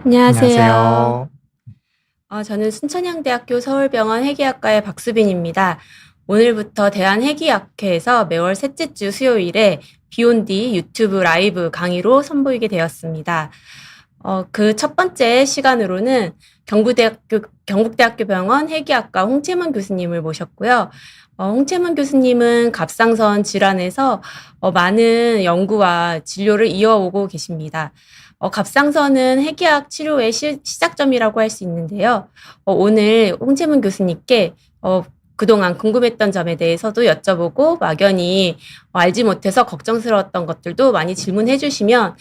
안녕하세요. 안녕하세요. 저는 순천향대학교 서울병원 해기학과의 박수빈입니다. 오늘부터 대한해기학회에서 매월 셋째 주 수요일에 비욘디 유튜브 라이브 강의로 선보이게 되었습니다. 그 첫 번째 시간으로는 경북대학교 병원 해기학과 홍채문 교수님을 모셨고요. 홍채문 교수님은 갑상선 질환에서 많은 연구와 진료를 이어오고 계십니다. 갑상선은 해기학 치료의 시작점이라고 할 수 있는데요. 오늘 홍채문 교수님께 그동안 궁금했던 점에 대해서도 여쭤보고 막연히 알지 못해서 걱정스러웠던 것들도 많이 질문해 주시면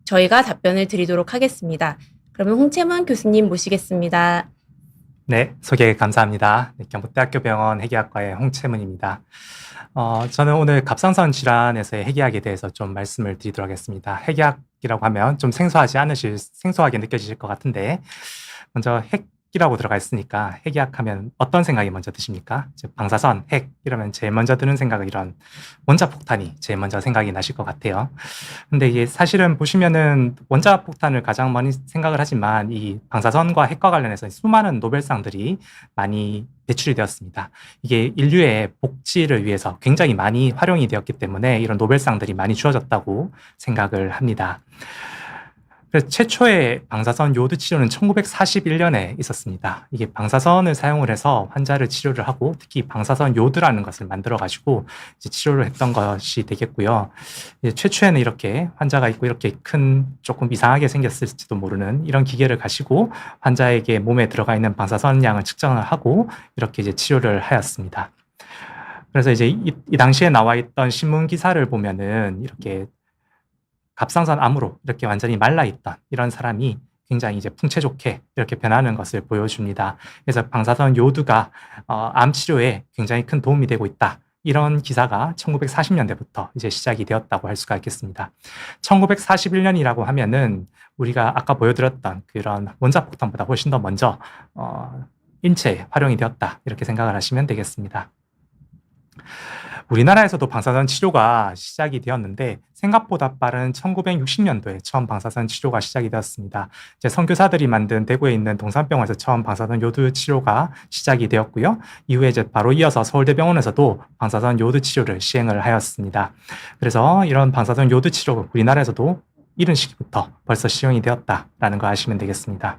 저희가 답변을 드리도록 하겠습니다. 그러면 홍채문 교수님 모시겠습니다. 네, 소개 감사합니다. 네, 경북대학교 병원 해기학과의 홍채문입니다. 저는 오늘 갑상선 질환에서의 해기학에 대해서 좀 말씀을 드리도록 하겠습니다. 해기학이라고 하면 좀 생소하게 느껴지실 것 같은데, 먼저 핵이라고 들어가 있으니까 해기학 하면 어떤 생각이 먼저 드십니까? 방사선, 핵 이러면 제일 먼저 드는 생각은 이런 원자폭탄이 제일 먼저 생각이 나실 것 같아요. 근데 이게 사실은 보시면은 원자폭탄을 가장 많이 생각을 하지만 이 방사선과 핵과 관련해서 수많은 노벨상들이 많이 배출이 되었습니다. 이게 인류의 복지를 위해서 굉장히 많이 활용이 되었기 때문에 이런 노벨상들이 많이 주어졌다고 생각을 합니다. 그래서 최초의 방사선 요드 치료는 1941년에 있었습니다. 이게 방사선을 사용을 해서 환자를 치료를 하고 특히 방사선 요드라는 것을 만들어 가지고 치료를 했던 것이 되겠고요. 최초에는 이렇게 환자가 있고 이렇게 큰 조금 이상하게 생겼을지도 모르는 이런 기계를 가지고 환자에게 몸에 들어가 있는 방사선 양을 측정을 하고 이렇게 치료를 하였습니다. 그래서 이 당시에 나와 있던 신문 기사를 보면은 이렇게 갑상선 암으로 이렇게 완전히 말라있던 이런 사람이 굉장히 풍채 좋게 이렇게 변하는 것을 보여줍니다. 그래서 방사선 요드가 암 치료에 굉장히 큰 도움이 되고 있다. 이런 기사가 1940년대부터 시작이 되었다고 할 수가 있겠습니다. 1941년이라고 하면은 우리가 아까 보여드렸던 그런 원자폭탄보다 훨씬 더 먼저 인체에 활용이 되었다. 이렇게 생각을 하시면 되겠습니다. 우리나라에서도 방사선 치료가 시작이 되었는데 생각보다 빠른 1960년도에 처음 방사선 치료가 시작이 되었습니다. 선교사들이 만든 대구에 있는 동산병원에서 처음 방사선 요드 치료가 시작이 되었고요. 이후에 바로 이어서 서울대병원에서도 방사선 요드 치료를 시행을 하였습니다. 그래서 이런 방사선 요드 치료 우리나라에서도 이른 시기부터 벌써 시행이 되었다라는 거 아시면 되겠습니다.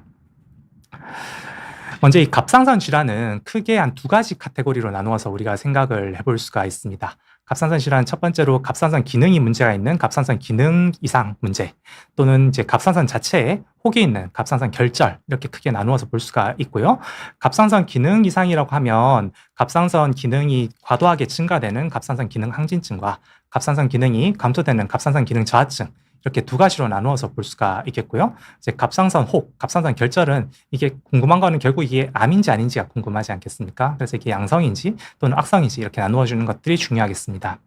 먼저 이 갑상선 질환은 크게 한 두 가지 카테고리로 나누어서 우리가 생각을 해볼 수가 있습니다. 갑상선 질환 첫 번째로 갑상선 기능이 문제가 있는 갑상선 기능 이상 문제 또는 갑상선 자체에 혹이 있는 갑상선 결절 이렇게 크게 나누어서 볼 수가 있고요. 갑상선 기능 이상이라고 하면 갑상선 기능이 과도하게 증가되는 갑상선 기능 항진증과 갑상선 기능이 감소되는 갑상선 기능 저하증 이렇게 두 가지로 나누어서 볼 수가 있겠고요. 갑상선 혹, 갑상선 결절은 이게 궁금한 거는 결국 이게 암인지 아닌지가 궁금하지 않겠습니까? 그래서 이게 양성인지 또는 악성인지 이렇게 나누어 주는 것들이 중요하겠습니다.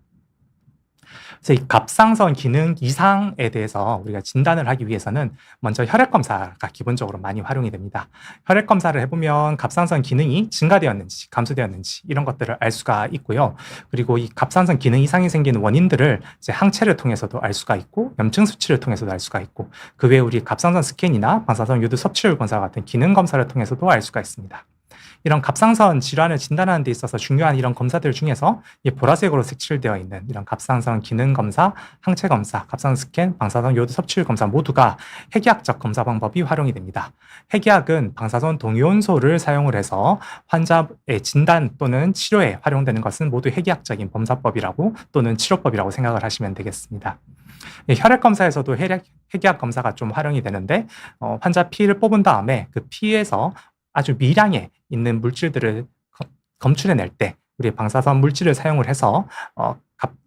그래서 이 갑상선 기능 이상에 대해서 우리가 진단을 하기 위해서는 먼저 혈액 검사가 기본적으로 많이 활용이 됩니다. 혈액 검사를 해보면 갑상선 기능이 증가되었는지 감소되었는지 이런 것들을 알 수가 있고요. 그리고 이 갑상선 기능 이상이 생기는 원인들을 항체를 통해서도 알 수가 있고 염증 수치를 통해서도 알 수가 있고 그 외에 우리 갑상선 스캔이나 방사선 요드 섭취율 검사 같은 기능 검사를 통해서도 알 수가 있습니다. 이런 갑상선 질환을 진단하는 데 있어서 중요한 이런 검사들 중에서 이 보라색으로 색칠되어 있는 이런 갑상선 기능 검사, 항체 검사, 갑상선 스캔, 방사선 요드 섭취율 검사 모두가 핵의학적 검사 방법이 활용이 됩니다. 핵의학은 방사선 동위원소를 사용을 해서 환자의 진단 또는 치료에 활용되는 것은 모두 핵의학적인 검사법이라고 또는 치료법이라고 생각을 하시면 되겠습니다. 혈액 검사에서도 핵의학 검사가 좀 활용이 되는데 환자 피를 뽑은 다음에 그 피에서 아주 미량에 있는 물질들을 검출해낼 때 우리 방사선 물질을 사용을 해서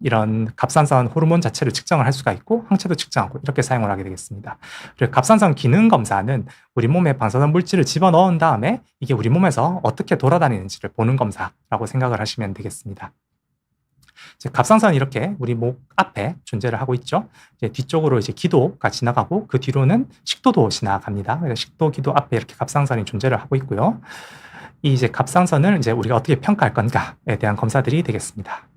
이런 갑상선 호르몬 자체를 측정을 할 수가 있고 항체도 측정하고 이렇게 사용을 하게 되겠습니다. 그리고 갑상선 기능 검사는 우리 몸에 방사선 물질을 집어넣은 다음에 이게 우리 몸에서 어떻게 돌아다니는지를 보는 검사라고 생각을 하시면 되겠습니다. 갑상선이 이렇게 우리 목 앞에 존재를 하고 있죠. 뒤쪽으로 기도가 지나가고 그 뒤로는 식도도 지나갑니다. 그래서 식도, 기도 앞에 이렇게 갑상선이 존재를 하고 있고요. 이 갑상선을 우리가 어떻게 평가할 건가에 대한 검사들이 되겠습니다.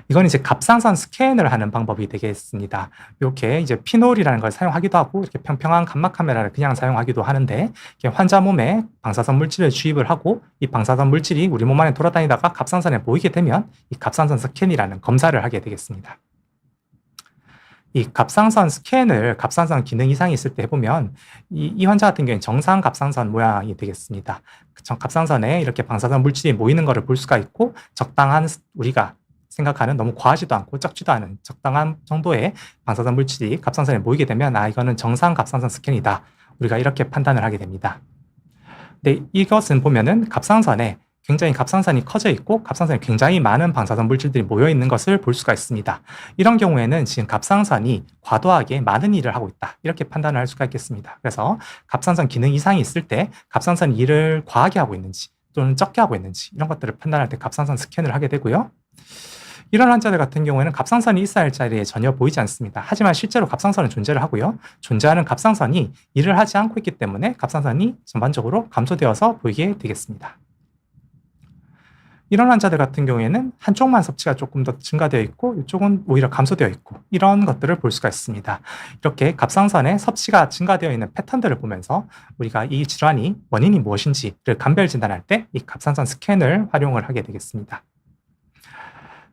이건 이제 갑상선 스캔을 하는 방법이 되겠습니다. 이렇게 이제 피놀이라는 걸 사용하기도 하고 이렇게 평평한 감막 카메라를 그냥 사용하기도 하는데 환자 몸에 방사선 물질을 주입을 하고 이 방사선 물질이 우리 몸 안에 돌아다니다가 갑상선에 보이게 되면 이 갑상선 스캔이라는 검사를 하게 되겠습니다. 이 갑상선 스캔을 갑상선 기능 이상이 있을 때 해보면 이 환자 같은 경우에는 정상 갑상선 모양이 되겠습니다. 갑상선에 이렇게 방사선 물질이 모이는 것을 볼 수가 있고 적당한 우리가 생각하는 너무 과하지도 않고 적지도 않은 적당한 정도의 방사선 물질이 갑상선에 모이게 되면 이거는 정상 갑상선 스캔이다. 우리가 이렇게 판단을 하게 됩니다. 근데 이것은 보면은 갑상선에 굉장히 갑상선이 커져 있고 갑상선에 굉장히 많은 방사선 물질들이 모여 있는 것을 볼 수가 있습니다. 이런 경우에는 지금 갑상선이 과도하게 많은 일을 하고 있다. 이렇게 판단을 할 수가 있겠습니다. 그래서 갑상선 기능 이상이 있을 때 갑상선이 일을 과하게 하고 있는지 또는 적게 하고 있는지 이런 것들을 판단할 때 갑상선 스캔을 하게 되고요. 이런 환자들 같은 경우에는 갑상선이 있어야 할 자리에 전혀 보이지 않습니다. 하지만 실제로 갑상선은 존재를 하고요. 존재하는 갑상선이 일을 하지 않고 있기 때문에 갑상선이 전반적으로 감소되어서 보이게 되겠습니다. 이런 환자들 같은 경우에는 한쪽만 섭취가 조금 더 증가되어 있고 이쪽은 오히려 감소되어 있고 이런 것들을 볼 수가 있습니다. 이렇게 갑상선의 섭취가 증가되어 있는 패턴들을 보면서 우리가 이 질환이 원인이 무엇인지를 감별 진단할 때 이 갑상선 스캔을 활용을 하게 되겠습니다.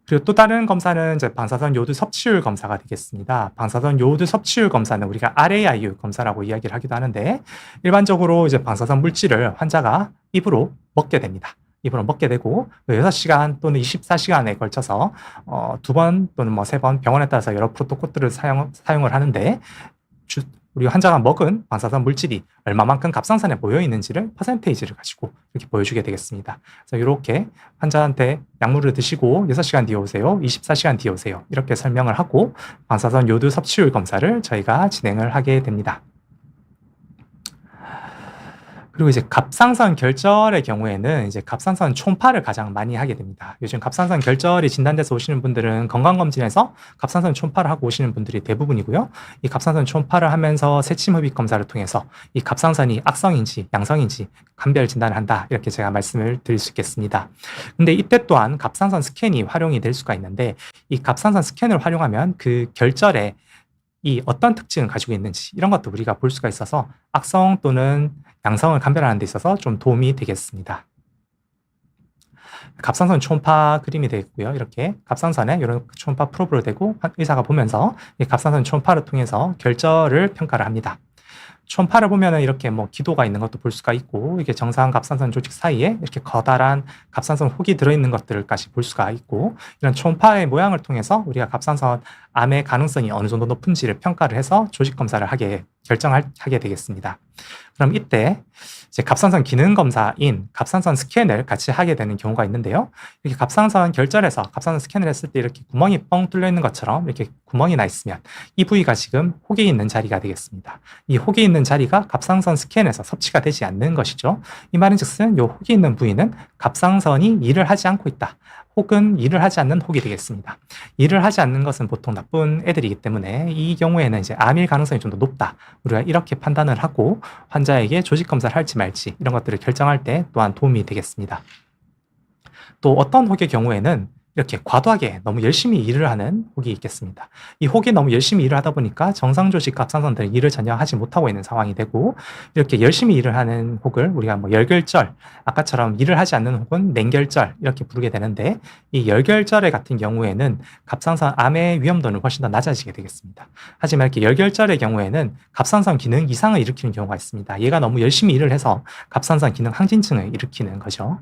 그리고 또 다른 검사는 이제 방사선 요오드 섭취율 검사가 되겠습니다. 방사선 요오드 섭취율 검사는 우리가 RAIU 검사라고 이야기를 하기도 하는데 일반적으로 이제 방사선 물질을 환자가 입으로 먹게 됩니다. 입으로 먹게 되고 6시간 또는 24시간에 걸쳐서 2번 또는 3번 병원에 따라서 여러 프로토콜들을 사용을 하는데 우리 환자가 먹은 방사선 물질이 얼마만큼 갑상선에 모여 있는지를 퍼센테이지를 가지고 이렇게 보여주게 되겠습니다. 그래서 이렇게 환자한테 약물을 드시고 6시간 뒤에 오세요, 24시간 뒤에 오세요 이렇게 설명을 하고 방사선 요오드 섭취율 검사를 저희가 진행을 하게 됩니다. 그리고 이제 갑상선 결절의 경우에는 이제 갑상선 초음파를 가장 많이 하게 됩니다. 요즘 갑상선 결절이 진단돼서 오시는 분들은 건강검진에서 갑상선 초음파를 하고 오시는 분들이 대부분이고요. 이 갑상선 초음파를 하면서 새침흡입 검사를 통해서 이 갑상선이 악성인지 양성인지 감별 진단을 한다. 이렇게 제가 말씀을 드릴 수 있겠습니다. 근데 이때 또한 갑상선 스캔이 활용이 될 수가 있는데 이 갑상선 스캔을 활용하면 그 결절에 이 어떤 특징을 가지고 있는지 이런 것도 우리가 볼 수가 있어서 악성 또는 양성을 감별하는 데 있어서 좀 도움이 되겠습니다. 갑상선 초음파 그림이 되어 있고요. 이렇게 갑상선에 이런 초음파 프로브를 대고 의사가 보면서 이 갑상선 초음파를 통해서 결절을 평가를 합니다. 초음파를 보면은 이렇게 기도가 있는 것도 볼 수가 있고 이게 정상 갑상선 조직 사이에 이렇게 커다란 갑상선 혹이 들어있는 것들까지 볼 수가 있고 이런 초음파의 모양을 통해서 우리가 갑상선 암의 가능성이 어느 정도 높은지를 평가를 해서 조직 검사를 결정하게 되겠습니다. 그럼 이때 이제 갑상선 기능 검사인 갑상선 스캔을 같이 하게 되는 경우가 있는데요. 이렇게 갑상선 결절에서 갑상선 스캔을 했을 때 이렇게 구멍이 뻥 뚫려 있는 것처럼 이렇게 구멍이 나 있으면 이 부위가 지금 혹이 있는 자리가 되겠습니다. 이 혹이 있는 자리가 갑상선 스캔에서 섭취가 되지 않는 것이죠. 이 말인즉슨 이 혹이 있는 부위는 갑상선이 일을 하지 않고 있다. 혹은 일을 하지 않는 혹이 되겠습니다. 일을 하지 않는 것은 보통 나쁜 애들이기 때문에 이 경우에는 이제 암일 가능성이 좀 더 높다. 우리가 이렇게 판단을 하고 환자에게 조직 검사를 할지 말지 이런 것들을 결정할 때 또한 도움이 되겠습니다. 또 어떤 혹의 경우에는 이렇게 과도하게 너무 열심히 일을 하는 혹이 있겠습니다. 이 혹이 너무 열심히 일을 하다 보니까 정상 조직 갑상선들이 일을 전혀 하지 못하고 있는 상황이 되고 이렇게 열심히 일을 하는 혹을 우리가 열결절, 아까처럼 일을 하지 않는 혹은 냉결절 이렇게 부르게 되는데 이 열결절의 같은 경우에는 갑상선 암의 위험도는 훨씬 더 낮아지게 되겠습니다. 하지만 이렇게 열결절의 경우에는 갑상선 기능 이상을 일으키는 경우가 있습니다. 얘가 너무 열심히 일을 해서 갑상선 기능 항진증을 일으키는 거죠.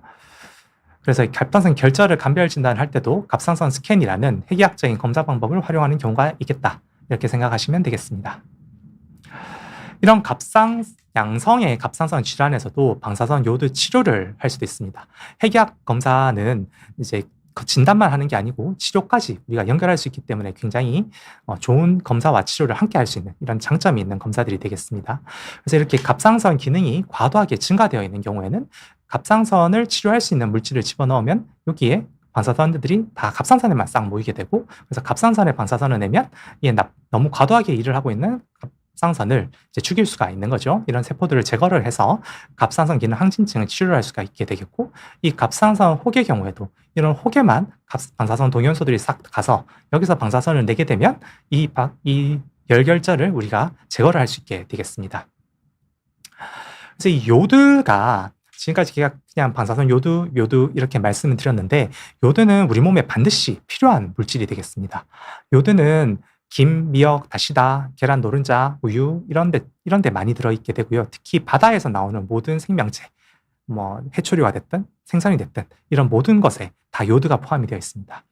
그래서 갑상선 결절을 감별 진단할 때도 갑상선 스캔이라는 해기학적인 검사 방법을 활용하는 경우가 있겠다. 이렇게 생각하시면 되겠습니다. 이런 양성의 갑상선 질환에서도 방사선 요오드 치료를 할 수도 있습니다. 해기학 검사는 이제 진단만 하는 게 아니고 치료까지 우리가 연결할 수 있기 때문에 굉장히 좋은 검사와 치료를 함께 할 수 있는 이런 장점이 있는 검사들이 되겠습니다. 그래서 이렇게 갑상선 기능이 과도하게 증가되어 있는 경우에는 갑상선을 치료할 수 있는 물질을 집어넣으면 여기에 방사선들이 다 갑상선에만 싹 모이게 되고 그래서 갑상선에 방사선을 내면 이게 너무 과도하게 일을 하고 있는 갑상선을 이제 죽일 수가 있는 거죠. 이런 세포들을 제거를 해서 갑상선 기능 항진증을 치료를 할 수가 있게 되겠고, 이 갑상선 혹의 경우에도 이런 혹에만 방사선 동위원소들이 싹 가서 여기서 방사선을 내게 되면 이 열결절을 우리가 제거를 할 수 있게 되겠습니다. 그래서 이 요드가 지금까지 제가 그냥 방사선 요드 이렇게 말씀을 드렸는데, 요드는 우리 몸에 반드시 필요한 물질이 되겠습니다. 요드는 김, 미역, 다시다, 계란, 노른자, 우유 이런 데 많이 들어있게 되고요. 특히 바다에서 나오는 모든 생명체, 뭐 해초류가 됐든 생선이 됐든 이런 모든 것에 다 요드가 포함이 되어 있습니다.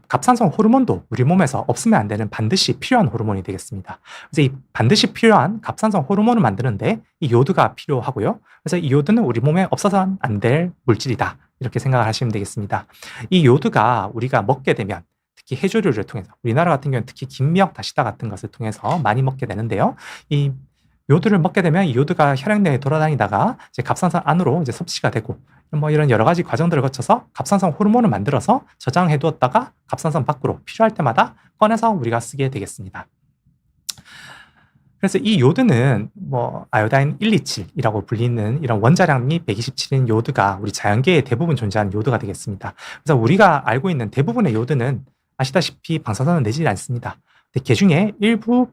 갑상선 호르몬도 우리 몸에서 없으면 안 되는 반드시 필요한 호르몬이 되겠습니다. 그래서 이 반드시 필요한 갑상선 호르몬을 만드는데 이 요드가 필요하고요. 그래서 이 요드는 우리 몸에 없어서는 안 될 물질이다, 이렇게 생각을 하시면 되겠습니다. 이 요드가 우리가 먹게 되면 특히 해조류를 통해서, 우리나라 같은 경우는 특히 김미역, 다시다 같은 것을 통해서 많이 먹게 되는데요. 이 요드를 먹게 되면 이 요드가 혈액 내에 돌아다니다가 이제 갑상선 안으로 이제 섭취가 되고, 뭐 이런 여러 가지 과정들을 거쳐서 갑상선 호르몬을 만들어서 저장해 두었다가 갑상선 밖으로 필요할 때마다 꺼내서 우리가 쓰게 되겠습니다. 그래서 이 요드는 뭐 아요다인 127이라고 불리는 이런 원자량이 127인 요드가 우리 자연계에 대부분 존재하는 요드가 되겠습니다. 그래서 우리가 알고 있는 대부분의 요드는 아시다시피 방사선을 내지 않습니다. 근데 그 중에 일부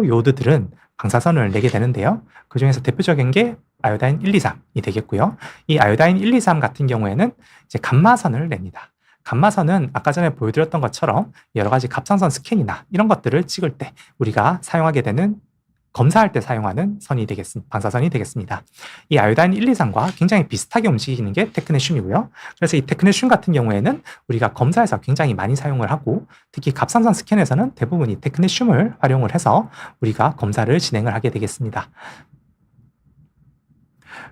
요드들은 방사선을 내게 되는데요. 그 중에서 대표적인 게 아요다인 1, 2, 3이 되겠고요. 이 아요다인 1, 2, 3 같은 경우에는 이제 감마선을 냅니다. 감마선은 아까 전에 보여드렸던 것처럼 여러 가지 갑상선 스캔이나 이런 것들을 찍을 때 우리가 사용하게 되는, 검사할 때 사용하는 방사선이 되겠습니다. 이 아요다인 1, 2, 3과 굉장히 비슷하게 움직이는 게 테크네슘이고요. 그래서 이 테크네슘 같은 경우에는 우리가 검사에서 굉장히 많이 사용을 하고, 특히 갑상선 스캔에서는 대부분 이 테크네슘을 활용을 해서 우리가 검사를 진행을 하게 되겠습니다.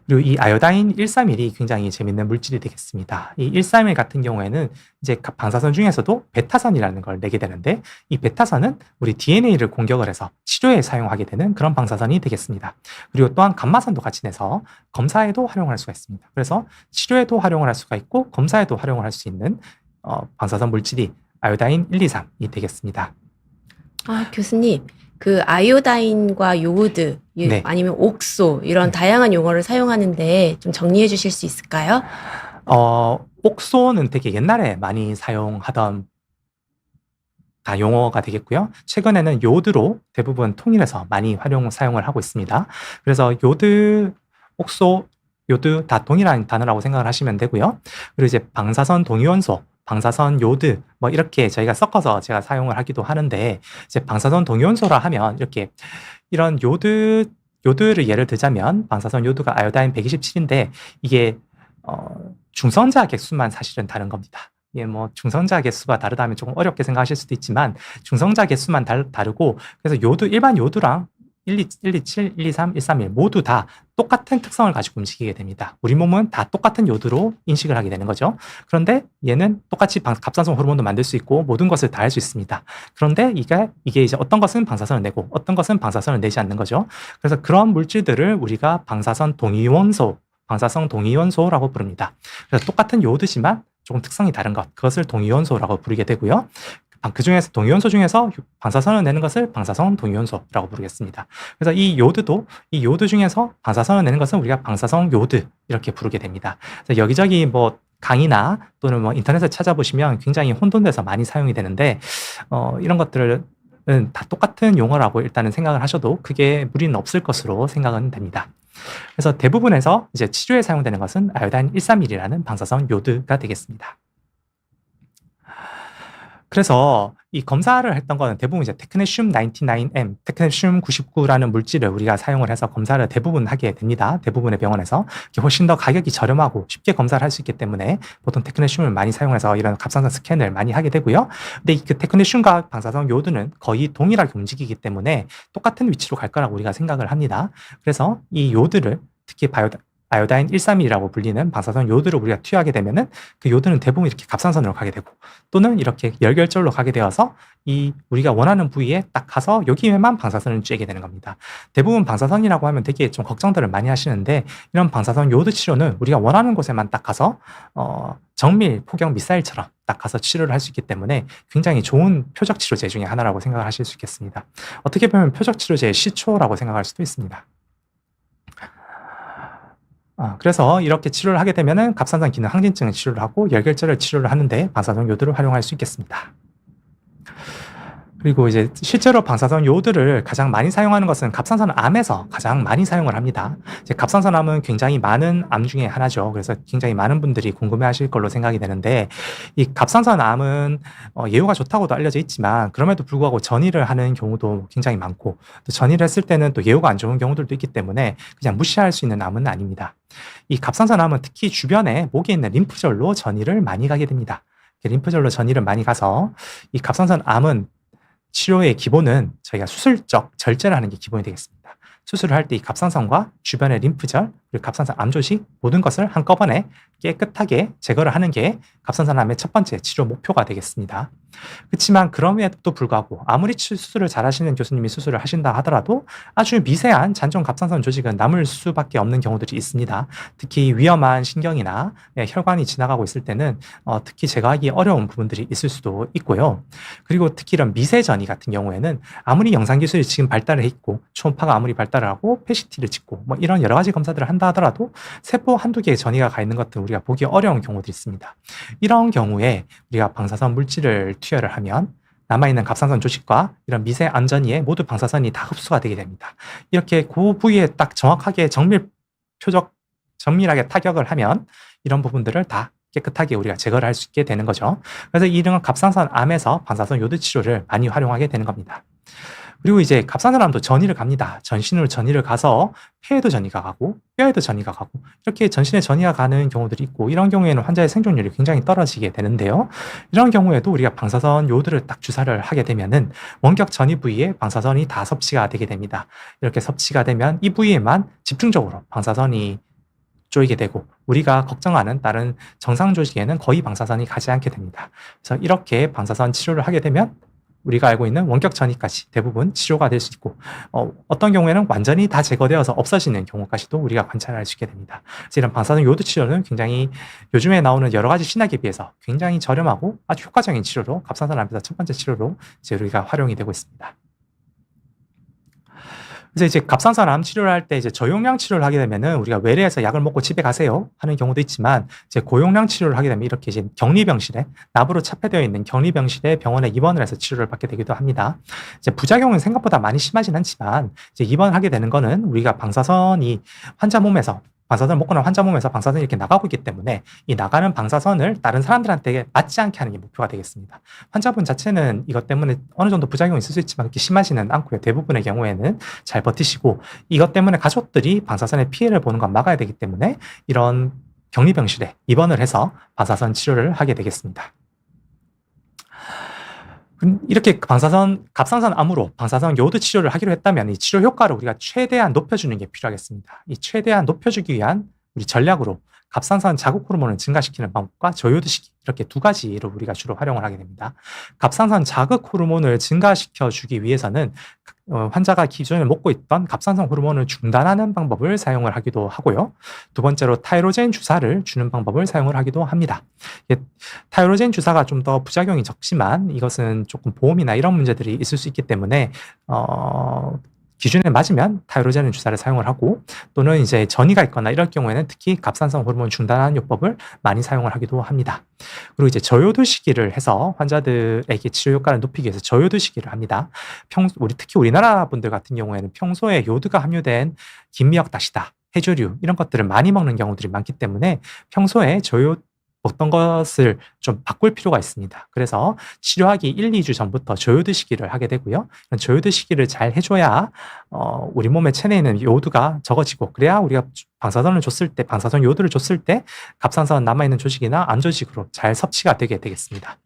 그리고 이 아요다인 131이 굉장히 재밌는 물질이 되겠습니다. 이 131 같은 경우에는 이제 방사선 중에서도 베타선이라는 걸 내게 되는데, 이 베타선은 우리 DNA를 공격을 해서 치료에 사용하게 되는 그런 방사선이 되겠습니다. 그리고 또한 감마선도 같이 내서 검사에도 활용할 수가 있습니다. 그래서 치료에도 활용을 할 수가 있고 검사에도 활용을 할 수 있는 방사선 물질이 아요다인 1, 2, 3이 되겠습니다. 교수님, 그 아이오다인과 요오드, 네. 아니면 옥소 이런 다양한 용어를 사용하는데 좀 정리해 주실 수 있을까요? 옥소는 되게 옛날에 많이 사용하던 용어가 되겠고요. 최근에는 요드로 대부분 통일해서 많이 사용을 하고 있습니다. 그래서 요드, 옥소, 요드 다 동일한 단어라고 생각을 하시면 되고요. 그리고 이제 방사선 동위원소, 방사선 요드 뭐 이렇게 저희가 섞어서 제가 사용을 하기도 하는데, 이제 방사선 동위원소라 하면 이렇게 이런 요드를 예를 들자면 방사선 요드가 아요다인 127인데 이게 중성자 개수만 사실은 다른 겁니다. 예, 뭐 중성자 개수가 다르다면 조금 어렵게 생각하실 수도 있지만 중성자 개수만 다르고, 그래서 일반 요드랑 127, 123, 131 모두 다 똑같은 특성을 가지고 움직이게 됩니다. 우리 몸은 다 똑같은 요드로 인식을 하게 되는 거죠. 그런데 얘는 똑같이 갑상선 호르몬도 만들 수 있고 모든 것을 다 할 수 있습니다. 그런데 이게 이제 어떤 것은 방사선을 내고 어떤 것은 방사선을 내지 않는 거죠. 그래서 그런 물질들을 우리가 방사선 동위원소라고 부릅니다. 그래서 똑같은 요드지만 조금 특성이 다른 것, 그것을 동위원소라고 부르게 되고요. 그 중에서 동위원소 중에서 방사선을 내는 것을 방사선 동위원소라고 부르겠습니다. 그래서 이 요드 중에서 방사선을 내는 것은 우리가 방사선 요드 이렇게 부르게 됩니다. 그래서 여기저기 뭐 강의나 또는 뭐 인터넷에 찾아보시면 굉장히 혼돈돼서 많이 사용이 되는데, 이런 것들은 다 똑같은 용어라고 일단은 생각을 하셔도 크게 무리는 없을 것으로 생각은 됩니다. 그래서 대부분에서 이제 치료에 사용되는 것은 아요다인 131이라는 방사선 요드가 되겠습니다. 그래서 이 검사를 했던 거는 대부분 이제 테크네슘 99M, 테크네슘 99라는 물질을 우리가 사용을 해서 검사를 대부분 하게 됩니다. 대부분의 병원에서 훨씬 더 가격이 저렴하고 쉽게 검사를 할 수 있기 때문에 보통 테크네슘을 많이 사용해서 이런 갑상선 스캔을 많이 하게 되고요. 근데 그 테크네슘과 방사선 요드는 거의 동일하게 움직이기 때문에 똑같은 위치로 갈 거라고 우리가 생각을 합니다. 그래서 이 요드를 특히 아요다인 131이라고 불리는 방사선 요드를 우리가 투여하게 되면은 그 요드는 대부분 이렇게 갑상선으로 가게 되고 또는 이렇게 열결절로 가게 되어서 우리가 원하는 부위에 딱 가서 여기에만 방사선을 쬐게 되는 겁니다. 대부분 방사선이라고 하면 되게 좀 걱정들을 많이 하시는데, 이런 방사선 요드 치료는 우리가 원하는 곳에만 딱 가서 정밀 포격 미사일처럼 딱 가서 치료를 할 수 있기 때문에 굉장히 좋은 표적 치료제 중에 하나라고 생각을 하실 수 있겠습니다. 어떻게 보면 표적 치료제의 시초라고 생각할 수도 있습니다. 그래서 이렇게 치료를 하게 되면은 갑상선 기능 항진증을 치료를 하고 열결제를 치료를 하는데 방사선 요드를 활용할 수 있겠습니다. 그리고 이제 실제로 방사선 요오드를 가장 많이 사용하는 것은 갑상선 암에서 가장 많이 사용을 합니다. 이제 갑상선 암은 굉장히 많은 암 중에 하나죠. 그래서 굉장히 많은 분들이 궁금해하실 걸로 생각이 되는데, 이 갑상선 암은 예후가 좋다고도 알려져 있지만 그럼에도 불구하고 전이를 하는 경우도 굉장히 많고, 또 전이를 했을 때는 또 예후가 안 좋은 경우들도 있기 때문에 그냥 무시할 수 있는 암은 아닙니다. 이 갑상선 암은 특히 주변에 목에 있는 림프절로 전이를 많이 가게 됩니다. 림프절로 전이를 많이 가서 이 갑상선 암은 치료의 기본은 저희가 수술적 절제를 하는 게 기본이 되겠습니다. 수술을 할 때 이 갑상선과 주변의 림프절, 그리고 갑상선 암 조직 모든 것을 한꺼번에 깨끗하게 제거를 하는 게 갑상선 암의 첫 번째 치료 목표가 되겠습니다. 그렇지만 그럼에도 불구하고 아무리 수술을 잘 하시는 교수님이 수술을 하신다 하더라도 아주 미세한 잔존 갑상선 조직은 남을 수밖에 없는 경우들이 있습니다. 특히 위험한 신경이나 혈관이 지나가고 있을 때는 특히 제거하기 어려운 부분들이 있을 수도 있고요. 그리고 특히 이런 미세전이 같은 경우에는 아무리 영상기술이 지금 발달을 했고 초음파가 아무리 발달을 하고 PET-CT를 찍고 뭐 이런 여러 가지 검사들을 한다 하더라도 세포 한두 개의 전이가 가 있는 것들은 우리가 보기 어려운 경우도 있습니다. 이런 경우에 우리가 방사선 물질을 투여를 하면 남아있는 갑상선 조직과 이런 미세 안전이에 모두 방사선이 다 흡수가 되게 됩니다. 이렇게 그 부위에 딱 정확하게 정밀하게 타격을 하면 이런 부분들을 다 깨끗하게 우리가 제거를 할 수 있게 되는 거죠. 그래서 이런 갑상선 암에서 방사선 요드 치료를 많이 활용하게 되는 겁니다. 그리고 이제 갑상선 암도 전이를 갑니다. 전신으로 전이를 가서 폐에도 전이가 가고 뼈에도 전이가 가고 이렇게 전신에 전이가 가는 경우들이 있고, 이런 경우에는 환자의 생존율이 굉장히 떨어지게 되는데요. 이런 경우에도 우리가 방사선 요오드를 딱 주사를 하게 되면은 원격 전이 부위에 방사선이 다 섭취가 되게 됩니다. 이렇게 섭취가 되면 이 부위에만 집중적으로 방사선이 쪼이게 되고 우리가 걱정하는 다른 정상 조직에는 거의 방사선이 가지 않게 됩니다. 그래서 이렇게 방사선 치료를 하게 되면 우리가 알고 있는 원격 전이까지 대부분 치료가 될 수 있고, 어떤 경우에는 완전히 다 제거되어서 없어지는 경우까지도 우리가 관찰할 수 있게 됩니다. 그래서 이런 방사선 요오드 치료는 굉장히 요즘에 나오는 여러 가지 신약에 비해서 굉장히 저렴하고 아주 효과적인 치료로 갑상선 암에서 첫 번째 치료로 이제 우리가 활용이 되고 있습니다. 그래서 이제 갑상선 암 치료를 할 때 이제 저용량 치료를 하게 되면은 우리가 외래에서 약을 먹고 집에 가세요 하는 경우도 있지만, 이제 고용량 치료를 하게 되면 이렇게 이제 격리병실에 납으로 차폐되어 있는 격리병실에 병원에 입원을 해서 치료를 받게 되기도 합니다. 이제 부작용은 생각보다 많이 심하진 않지만 이제 입원을 하게 되는 거는 우리가 방사선이 환자 몸에서 방사선을 먹고 난 환자 몸에서 방사선이 이렇게 나가고 있기 때문에 이 나가는 방사선을 다른 사람들한테 맞지 않게 하는 게 목표가 되겠습니다. 환자분 자체는 이것 때문에 어느 정도 부작용이 있을 수 있지만 그렇게 심하지는 않고요. 대부분의 경우에는 잘 버티시고, 이것 때문에 가족들이 방사선의 피해를 보는 건 막아야 되기 때문에 이런 격리병실에 입원을 해서 방사선 치료를 하게 되겠습니다. 이렇게 갑상선 암으로 방사선 요오드 치료를 하기로 했다면 이 치료 효과를 우리가 최대한 높여주는 게 필요하겠습니다. 이 최대한 높여주기 위한 우리 전략으로 갑상선 자극 호르몬을 증가시키는 방법과 저요오드시키, 이렇게 두 가지로 우리가 주로 활용을 하게 됩니다. 갑상선 자극 호르몬을 증가시켜 주기 위해서는 환자가 기존에 먹고 있던 갑상선 호르몬을 중단하는 방법을 사용을 하기도 하고요. 두 번째로 타이로젠 주사를 주는 방법을 사용을 하기도 합니다. 타이로젠 주사가 좀 더 부작용이 적지만 이것은 조금 보험이나 이런 문제들이 있을 수 있기 때문에 기준에 맞으면 타이로젠 주사를 사용을 하고, 또는 이제 전이가 있거나 이럴 경우에는 특히 갑상선 호르몬 중단하는 요법을 많이 사용을 하기도 합니다. 그리고 이제 저요오드 시기를 해서 환자들에게 치료 효과를 높이기 위해서 저요오드 시기를 합니다. 특히 우리나라 분들 같은 경우에는 평소에 요오드가 함유된 김미역 다시다, 해조류 이런 것들을 많이 먹는 경우들이 많기 때문에 평소에 어떤 것을 좀 바꿀 필요가 있습니다. 그래서 치료하기 1, 2주 전부터 저요오드 시기를 하게 되고요. 저요오드 시기를 잘 해줘야 우리 몸의 체내에 있는 요오드가 적어지고, 그래야 우리가 방사선 요오드를 줬을 때 갑상선 남아있는 조직이나 암 조직으로 잘 섭취가 되게 되겠습니다.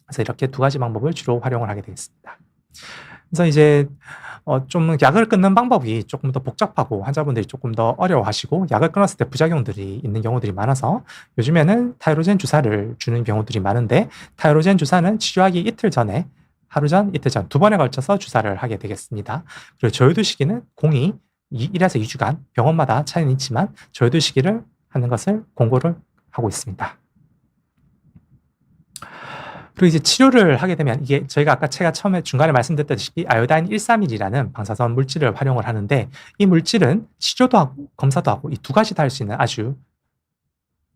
그래서 이렇게 두 가지 방법을 주로 활용을 하게 되겠습니다. 그래서 이제 좀 약을 끊는 방법이 조금 더 복잡하고 환자분들이 조금 더 어려워하시고 약을 끊었을 때 부작용들이 있는 경우들이 많아서 요즘에는 타이로젠 주사를 주는 경우들이 많은데, 타이로젠 주사는 치료하기 이틀 전에 하루 전, 이틀 전 두 번에 걸쳐서 주사를 하게 되겠습니다. 그리고 저요오드 시기는 공이 1에서 2주간 병원마다 차이는 있지만 저요오드 시기를 하는 것을 권고를 하고 있습니다. 그리고 이제 치료를 하게 되면 이게 저희가 아까 제가 처음에 중간에 말씀드렸다시피 아요다인 131이라는 방사선 물질을 활용을 하는데 이 물질은 치료도 하고 검사도 하고 이 두 가지 다 할 수 있는 아주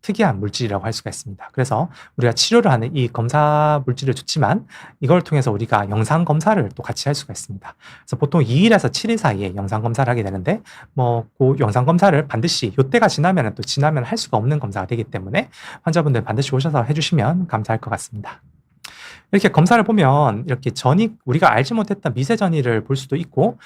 특이한 물질이라고 할 수가 있습니다. 그래서 우리가 치료를 하는 이 검사 물질을 주지만 이걸 통해서 우리가 영상 검사를 또 같이 할 수가 있습니다. 그래서 보통 2일에서 7일 사이에 영상 검사를 하게 되는데 그 영상 검사를 반드시 이때가 지나면 또 지나면 할 수가 없는 검사가 되기 때문에 환자분들 반드시 오셔서 해주시면 감사할 것 같습니다. 이렇게 검사를 보면 이렇게 전이 우리가 알지 못했던 미세 전이를 볼 수도 있고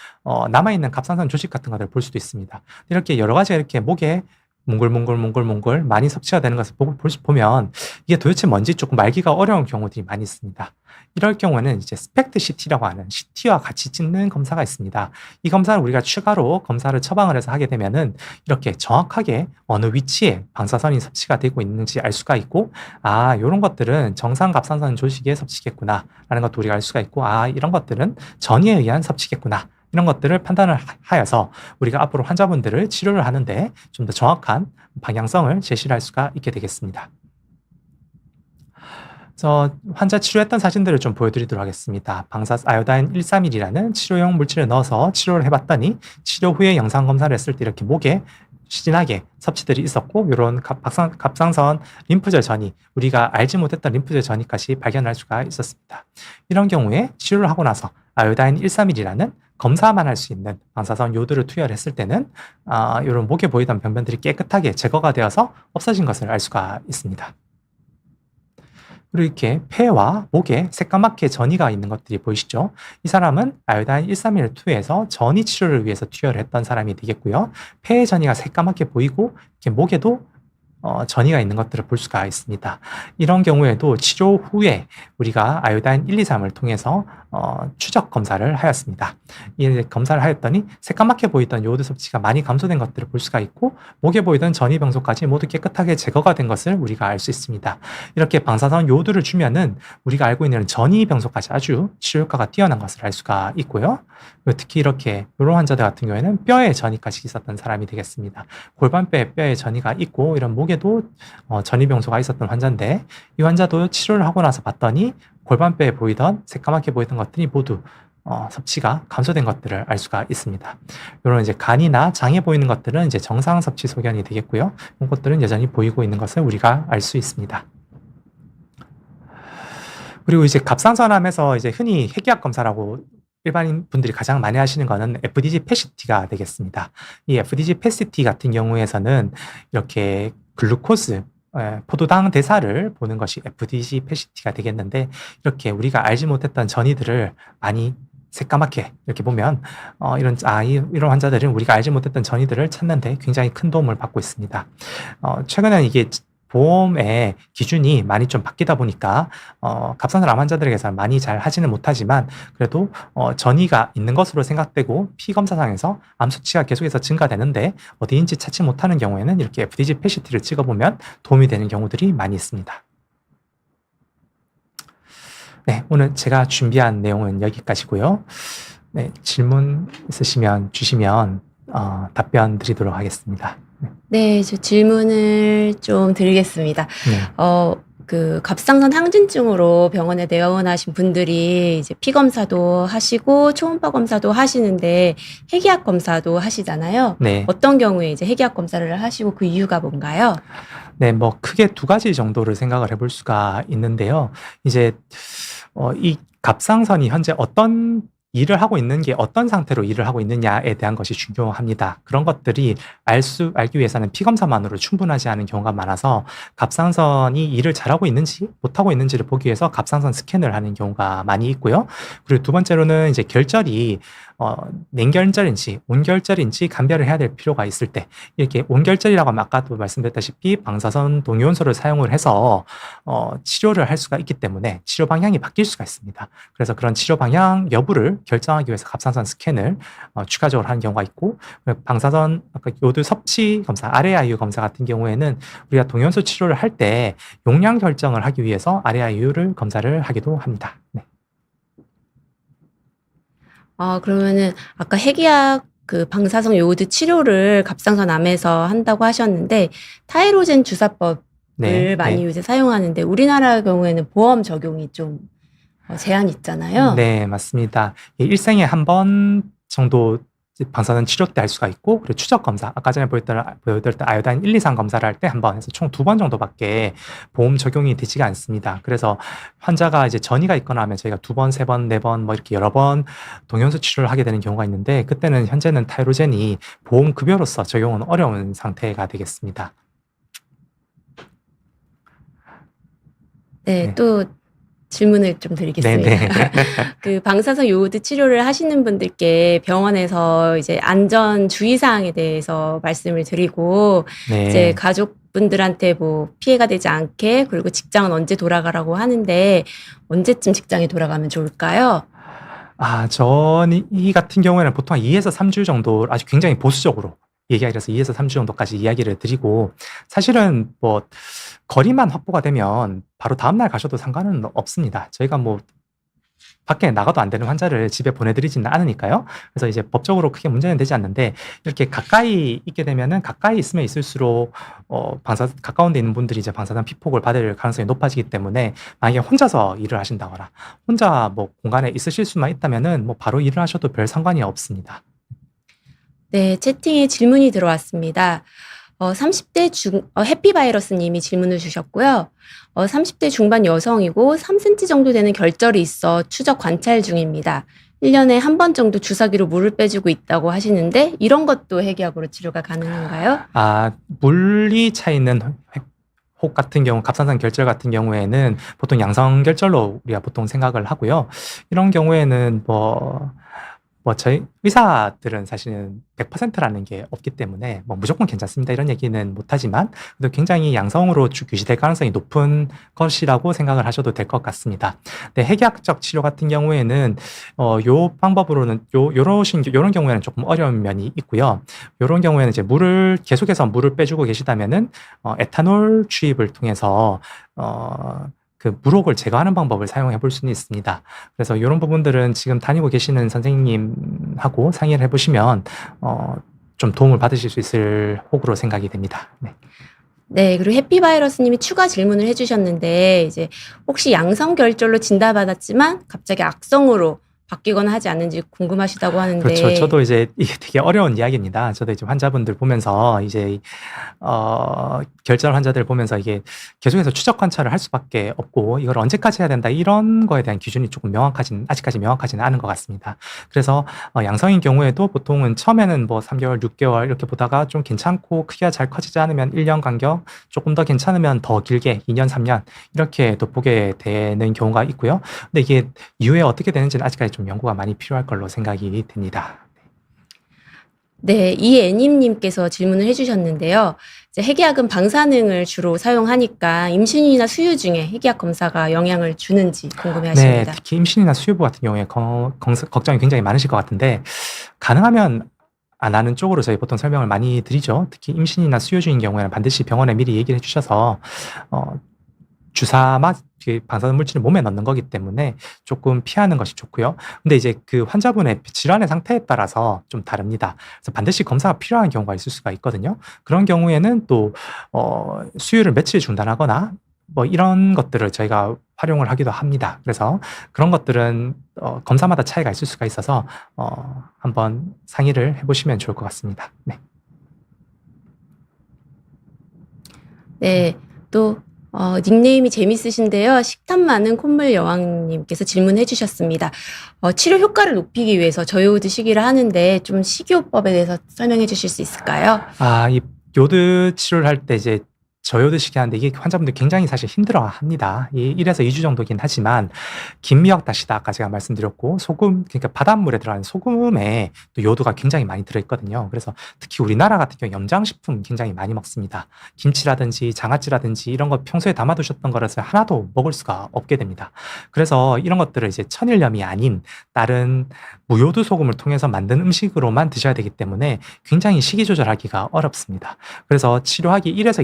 남아있는 갑상선 조직 같은 것들을 볼 수도 있습니다. 이렇게 여러 가지가 이렇게 목에 몽글몽글 많이 섭취가 되는 것을 보면 이게 도대체 뭔지 조금 알기가 어려운 경우들이 많이 있습니다. 이럴 경우에는 이제 스펙트 CT라고 하는 CT와 같이 찍는 검사가 있습니다. 이 검사를 우리가 추가로 검사를 처방을 해서 하게 되면은 이렇게 정확하게 어느 위치에 방사선이 섭취가 되고 있는지 알 수가 있고, 이런 것들은 정상 갑상선 조직의 섭취겠구나 라는 것도 우리가 알 수가 있고, 이런 것들은 전이에 의한 섭취겠구나, 이런 것들을 판단을 하여서 우리가 앞으로 환자분들을 치료를 하는데 좀 더 정확한 방향성을 제시를 할 수가 있게 되겠습니다. 그래서 환자 치료했던 사진들을 좀 보여드리도록 하겠습니다. 아요다인 131이라는 치료용 물질을 넣어서 치료를 해봤더니 치료 후에 영상 검사를 했을 때 이렇게 목에 진하게 섭취들이 있었고, 이런 갑상선 림프절 전이, 우리가 알지 못했던 림프절 전이까지 발견할 수가 있었습니다. 이런 경우에 치료를 하고 나서 아요다인 131이라는 검사만 할 수 있는 방사선 요드를 투여했을 때는 이런 목에 보이던 병변들이 깨끗하게 제거가 되어서 없어진 것을 알 수가 있습니다. 그리고 이렇게 폐와 목에 새까맣게 전이가 있는 것들이 보이시죠? 이 사람은 아요다인 131을 투여해서 전이 치료를 위해서 투여를 했던 사람이 되겠고요. 폐의 전이가 새까맣게 보이고 이렇게 목에도 전이가 있는 것들을 볼 수가 있습니다. 이런 경우에도 치료 후에 우리가 아요다인 1, 2, 3을 통해서 추적 검사를 하였습니다. 이 검사를 하였더니 새까맣게 보이던 요오드 섭취가 많이 감소된 것들을 볼 수가 있고, 목에 보이던 전이 병소까지 모두 깨끗하게 제거가 된 것을 우리가 알 수 있습니다. 이렇게 방사선 요오드를 주면은 우리가 알고 있는 전이 병소까지 아주 치료 효과가 뛰어난 것을 알 수가 있고요. 특히 이렇게 이런 환자들 같은 경우에는 뼈에 전이까지 있었던 사람이 되겠습니다. 골반뼈에 뼈에 전이가 있고 이런 목에도 전이 병소가 있었던 환자인데, 이 환자도 치료를 하고 나서 봤더니 골반뼈에 보이던 새까맣게 보이던 것들이 모두 섭취가 감소된 것들을 알 수가 있습니다. 이런 이제 간이나 장에 보이는 것들은 이제 정상 섭취 소견이 되겠고요. 이런 것들은 여전히 보이고 있는 것을 우리가 알 수 있습니다. 그리고 이제 갑상선암에서 이제 흔히 핵의학 검사라고 일반인 분들이 가장 많이 하시는 거는 FDG PET-CT가 되겠습니다. 이 FDG PET-CT 같은 경우에서는 이렇게 글루코스, 포도당 대사를 보는 것이 FDG PET-CT가 되겠는데, 이렇게 우리가 알지 못했던 전이들을 많이 새까맣게 이렇게 보면 이런 환자들은 우리가 알지 못했던 전이들을 찾는데 굉장히 큰 도움을 받고 있습니다. 최근에는 이게 보험의 기준이 많이 좀 바뀌다 보니까 갑상선 암 환자들에게서는 많이 잘 하지는 못하지만, 그래도 전이가 있는 것으로 생각되고 피검사상에서 암 수치가 계속해서 증가되는데 어디인지 찾지 못하는 경우에는 이렇게 FDG PET-CT를 찍어보면 도움이 되는 경우들이 많이 있습니다. 네, 오늘 제가 준비한 내용은 여기까지고요. 네, 질문 있으시면 주시면 답변 드리도록 하겠습니다. 네, 저 질문을 좀 드리겠습니다. 네. 그 갑상선 항진증으로 병원에 내원하신 분들이 이제 피 검사도 하시고 초음파 검사도 하시는데 핵의학 검사도 하시잖아요. 네. 어떤 경우에 이제 핵의학 검사를 하시고 그 이유가 뭔가요? 네, 크게 두 가지 정도를 생각을 해볼 수가 있는데요. 이제 이 갑상선이 현재 어떤 일을 하고 있는 게 어떤 상태로 일을 하고 있느냐에 대한 것이 중요합니다. 그런 것들이 알기 위해서는 피검사만으로 충분하지 않은 경우가 많아서 갑상선이 일을 잘하고 있는지 못하고 있는지를 보기 위해서 갑상선 스캔을 하는 경우가 많이 있고요. 그리고 두 번째로는 이제 결절이 냉결절인지 온결절인지 감별을 해야 될 필요가 있을 때, 이렇게 온결절이라고 하면 아까도 말씀드렸다시피 방사선 동요온소를 사용을 해서 치료를 할 수가 있기 때문에 치료 방향이 바뀔 수가 있습니다. 그래서 그런 치료 방향 여부를 결정하기 위해서 갑상선 스캔을 추가적으로 하는 경우가 있고, 방사선 요드 섭취 검사, RAIU 검사 같은 경우에는 우리가 동요온소 치료를 할 때 용량 결정을 하기 위해서 RAIU를 검사를 하기도 합니다. 네. 그러면은 아까 핵의학 그 방사성 요오드 치료를 갑상선 암에서 한다고 하셨는데 타이로젠 주사법이 네, 많이 네. 요새 사용하는데 우리나라 경우에는 보험 적용이 좀 제한이 있잖아요. 네, 맞습니다. 일생에 한 번 정도 방사선 치료 때 할 수가 있고, 그리고 추적 검사, 아까 전에 보여드렸던 아요다인 1, 2, 3 검사를 할 때 한 번 해서 총 2번 정도밖에 보험 적용이 되지가 않습니다. 그래서 환자가 이제 전이가 있거나 하면 저희가 2번, 3번, 4번 뭐 이렇게 여러 번 동연수 치료를 하게 되는 경우가 있는데, 그때는 현재는 타이로젠이 보험 급여로서 적용은 어려운 상태가 되겠습니다. 네, 네. 또 질문을 좀 드리겠습니다. 네네. 그 방사선 요오드 치료를 하시는 분들께 병원에서 이제 안전 주의사항에 대해서 말씀을 드리고 이제 네. 가족분들한테 뭐 피해가 되지 않게 그리고 직장은 언제 돌아가라고 하는데 언제쯤 직장에 돌아가면 좋을까요? 이 같은 경우에는 보통 2에서 3주 정도 아주 굉장히 보수적으로 얘기하기 서 2에서 3주 정도까지 이야기를 드리고, 사실은 뭐 거리만 확보가 되면 바로 다음날 가셔도 상관은 없습니다. 저희가 뭐 밖에 나가도 안 되는 환자를 집에 보내드리지는 않으니까요. 그래서 이제 법적으로 크게 문제는 되지 않는데, 이렇게 가까이 있게 되면은 가까이 있으면 있을수록 가까운 데 있는 분들이 이제 방사선 피폭을 받을 가능성이 높아지기 때문에, 만약에 혼자서 일을 하신다거나 혼자 뭐 공간에 있으실 수만 있다면은 뭐 바로 일을 하셔도 별 상관이 없습니다. 네, 채팅에 질문이 들어왔습니다. 30대 해피바이러스님이 질문을 주셨고요. 30대 중반 여성이고 3cm 정도 되는 결절이 있어 추적 관찰 중입니다. 1년에 한 번 정도 주사기로 물을 빼주고 있다고 하시는데 이런 것도 핵약으로 치료가 가능한가요? 물리 차 있는 혹 같은 경우, 갑상선 결절 같은 경우에는 보통 양성 결절로 우리가 보통 생각을 하고요. 이런 경우에는 저희 의사들은 사실은 100%라는 게 없기 때문에 뭐 무조건 괜찮습니다 이런 얘기는 못하지만, 그래도 굉장히 양성으로 유지될 가능성이 높은 것이라고 생각을 하셔도 될 것 같습니다. 네, 핵약적 치료 같은 경우에는 요 방법으로는 요런 경우에는 조금 어려운 면이 있고요. 요런 경우에는 이제 계속해서 물을 빼주고 계시다면은 에탄올 주입을 통해서 그 물혹을 제거하는 방법을 사용해 볼 수는 있습니다. 그래서 이런 부분들은 지금 다니고 계시는 선생님하고 상의를 해보시면 좀 도움을 받으실 수 있을 혹으로 생각이 됩니다. 네. 네, 그리고 해피바이러스님이 추가 질문을 해주셨는데 이제 혹시 양성 결절로 진단받았지만 갑자기 악성으로 바뀌거나 하지 않는지 궁금하시다고 하는데. 그렇죠. 저도 이제 이게 되게 어려운 이야기입니다. 저도 이제 환자분들 보면서 이제 결절 환자들 보면서 이게 계속해서 추적 관찰을 할 수밖에 없고, 이걸 언제까지 해야 된다 이런 거에 대한 기준이 조금 아직까지 명확하지는 않은 것 같습니다. 그래서 양성인 경우에도 보통은 처음에는 뭐 3개월, 6개월 이렇게 보다가 좀 괜찮고 크기가 잘 커지지 않으면 1년 간격, 조금 더 괜찮으면 더 길게 2년, 3년 이렇게 또 보게 되는 경우가 있고요. 근데 이게 이후에 어떻게 되는지는 아직까지 좀 연구가 많이 필요할 걸로 생각이 됩니다. 네, 이애님께서 질문을 해주셨는데요. 이제 핵약은 방사능을 주로 사용하니까 임신이나 수유 중에 핵약 검사가 영향을 주는지 네, 궁금해하십니다. 특히 임신이나 수유부 같은 경우에 걱정이 굉장히 많으실 것 같은데, 가능하면 안 하는 쪽으로 저희 보통 설명을 많이 드리죠. 특히 임신이나 수유 중인 경우에는 반드시 병원에 미리 얘기를 해주셔서 주사만 방사선 물질을 몸에 넣는 거기 때문에 조금 피하는 것이 좋고요. 근데 이제 그 환자분의 질환의 상태에 따라서 좀 다릅니다. 그래서 반드시 검사가 필요한 경우가 있을 수가 있거든요. 그런 경우에는 또 수유를 며칠 중단하거나 뭐 이런 것들을 저희가 활용을 하기도 합니다. 그래서 그런 것들은 검사마다 차이가 있을 수가 있어서 한번 상의를 해보시면 좋을 것 같습니다. 네. 네, 또 닉네임이 재밌으신데요. 식탐 많은 콧물 여왕님께서 질문해 주셨습니다. 치료 효과를 높이기 위해서 저요오드 시기를 하는데 좀 식이요법에 대해서 설명해 주실 수 있을까요? 이 요드 치료를 할 때 이제 저요드 시기 하는데 이게 환자분들 굉장히 사실 힘들어 합니다. 1에서 2주 정도긴 하지만 김미역다시다 아까 제가 말씀드렸고, 소금, 그러니까 바닷물에 들어가는 소금에 또 요도가 굉장히 많이 들어있거든요. 그래서 특히 우리나라 같은 경우 염장식품 굉장히 많이 먹습니다. 김치라든지 장아찌라든지 이런 거 평소에 담아두셨던 거라서 하나도 먹을 수가 없게 됩니다. 그래서 이런 것들을 이제 천일염이 아닌 다른 무요드 소금을 통해서 만든 음식으로만 드셔야 되기 때문에 굉장히 식이 조절하기가 어렵습니다. 그래서 치료하기 1에서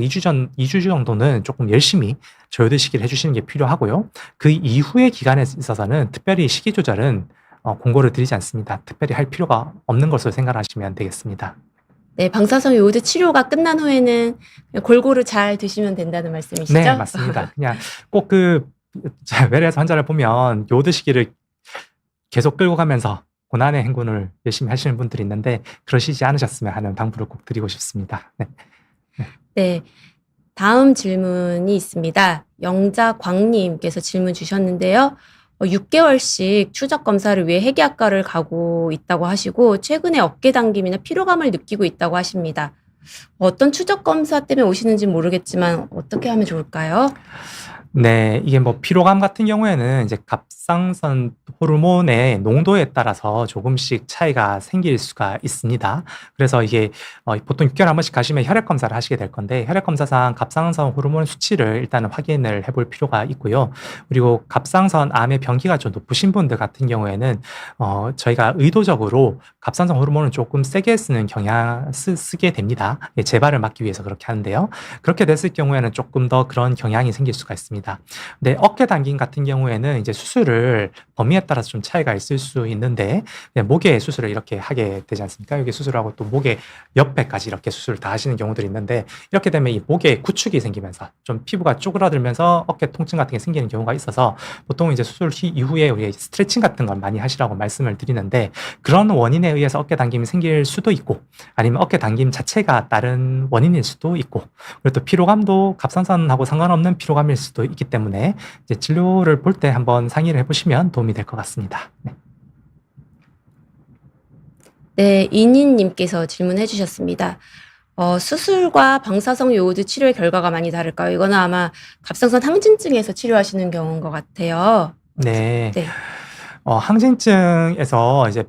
2주 정도는 조금 열심히 저요드 시기를 해주시는 게 필요하고요. 그 이후의 기간에 있어서는 특별히 식이 조절은 권고를 드리지 않습니다. 특별히 할 필요가 없는 것으로 생각하시면 되겠습니다. 네, 방사선 요오드 치료가 끝난 후에는 골고루 잘 드시면 된다는 말씀이시죠? 네, 맞습니다. 그냥 꼭 외래에서 환자를 보면 요오드 시기를 계속 끌고 가면서 고난의 행군을 열심히 하시는 분들이 있는데 그러시지 않으셨으면 하는 당부를 꼭 드리고 싶습니다. 네. 네. 다음 질문이 있습니다. 영자광님께서 질문 주셨는데요. 6개월씩 추적 검사를 위해 해기학과를 가고 있다고 하시고 최근에 어깨 당김이나 피로감을 느끼고 있다고 하십니다. 어떤 추적 검사 때문에 오시는지 모르겠지만 어떻게 하면 좋을까요? 네, 이게 뭐 피로감 같은 경우에는 이제 갑상선 호르몬의 농도에 따라서 조금씩 차이가 생길 수가 있습니다. 그래서 이게 보통 6개월에 한 번씩 가시면 혈액 검사를 하시게 될 건데 혈액 검사상 갑상선 호르몬 수치를 일단은 확인을 해볼 필요가 있고요. 그리고 갑상선 암의 병기가 좀 높으신 분들 같은 경우에는 저희가 의도적으로 갑상선 호르몬을 조금 세게 쓰는 쓰게 됩니다. 예, 재발을 막기 위해서 그렇게 하는데요. 그렇게 됐을 경우에는 조금 더 그런 경향이 생길 수가 있습니다. 근데 어깨 당김 같은 경우에는 이제 수술을 범위에 따라서 좀 차이가 있을 수 있는데 목에 수술을 이렇게 하게 되지 않습니까? 여기 수술하고 또 목에 옆에까지 이렇게 수술을 다 하시는 경우들이 있는데 이렇게 되면 이 목에 구축이 생기면서 좀 피부가 쪼그라들면서 어깨 통증 같은 게 생기는 경우가 있어서 보통 이제 수술 이후에 우리 스트레칭 같은 걸 많이 하시라고 말씀을 드리는데 그런 원인에 의해서 어깨 당김이 생길 수도 있고 아니면 어깨 당김 자체가 다른 원인일 수도 있고 그리고 또 피로감도 갑상선하고 상관없는 피로감일 수도 있기 때문에 이제 진료를 볼 때 한번 상의를 해보시면 도움이 될 것 같습니다. 네. 네, 이니님께서 질문해 주셨습니다. 수술과 방사성 요오드 치료의 결과가 많이 다를까요? 이거는 아마 갑상선 항진증에서 치료하시는 경우인 것 같아요. 네. 네. 항진증에서 이제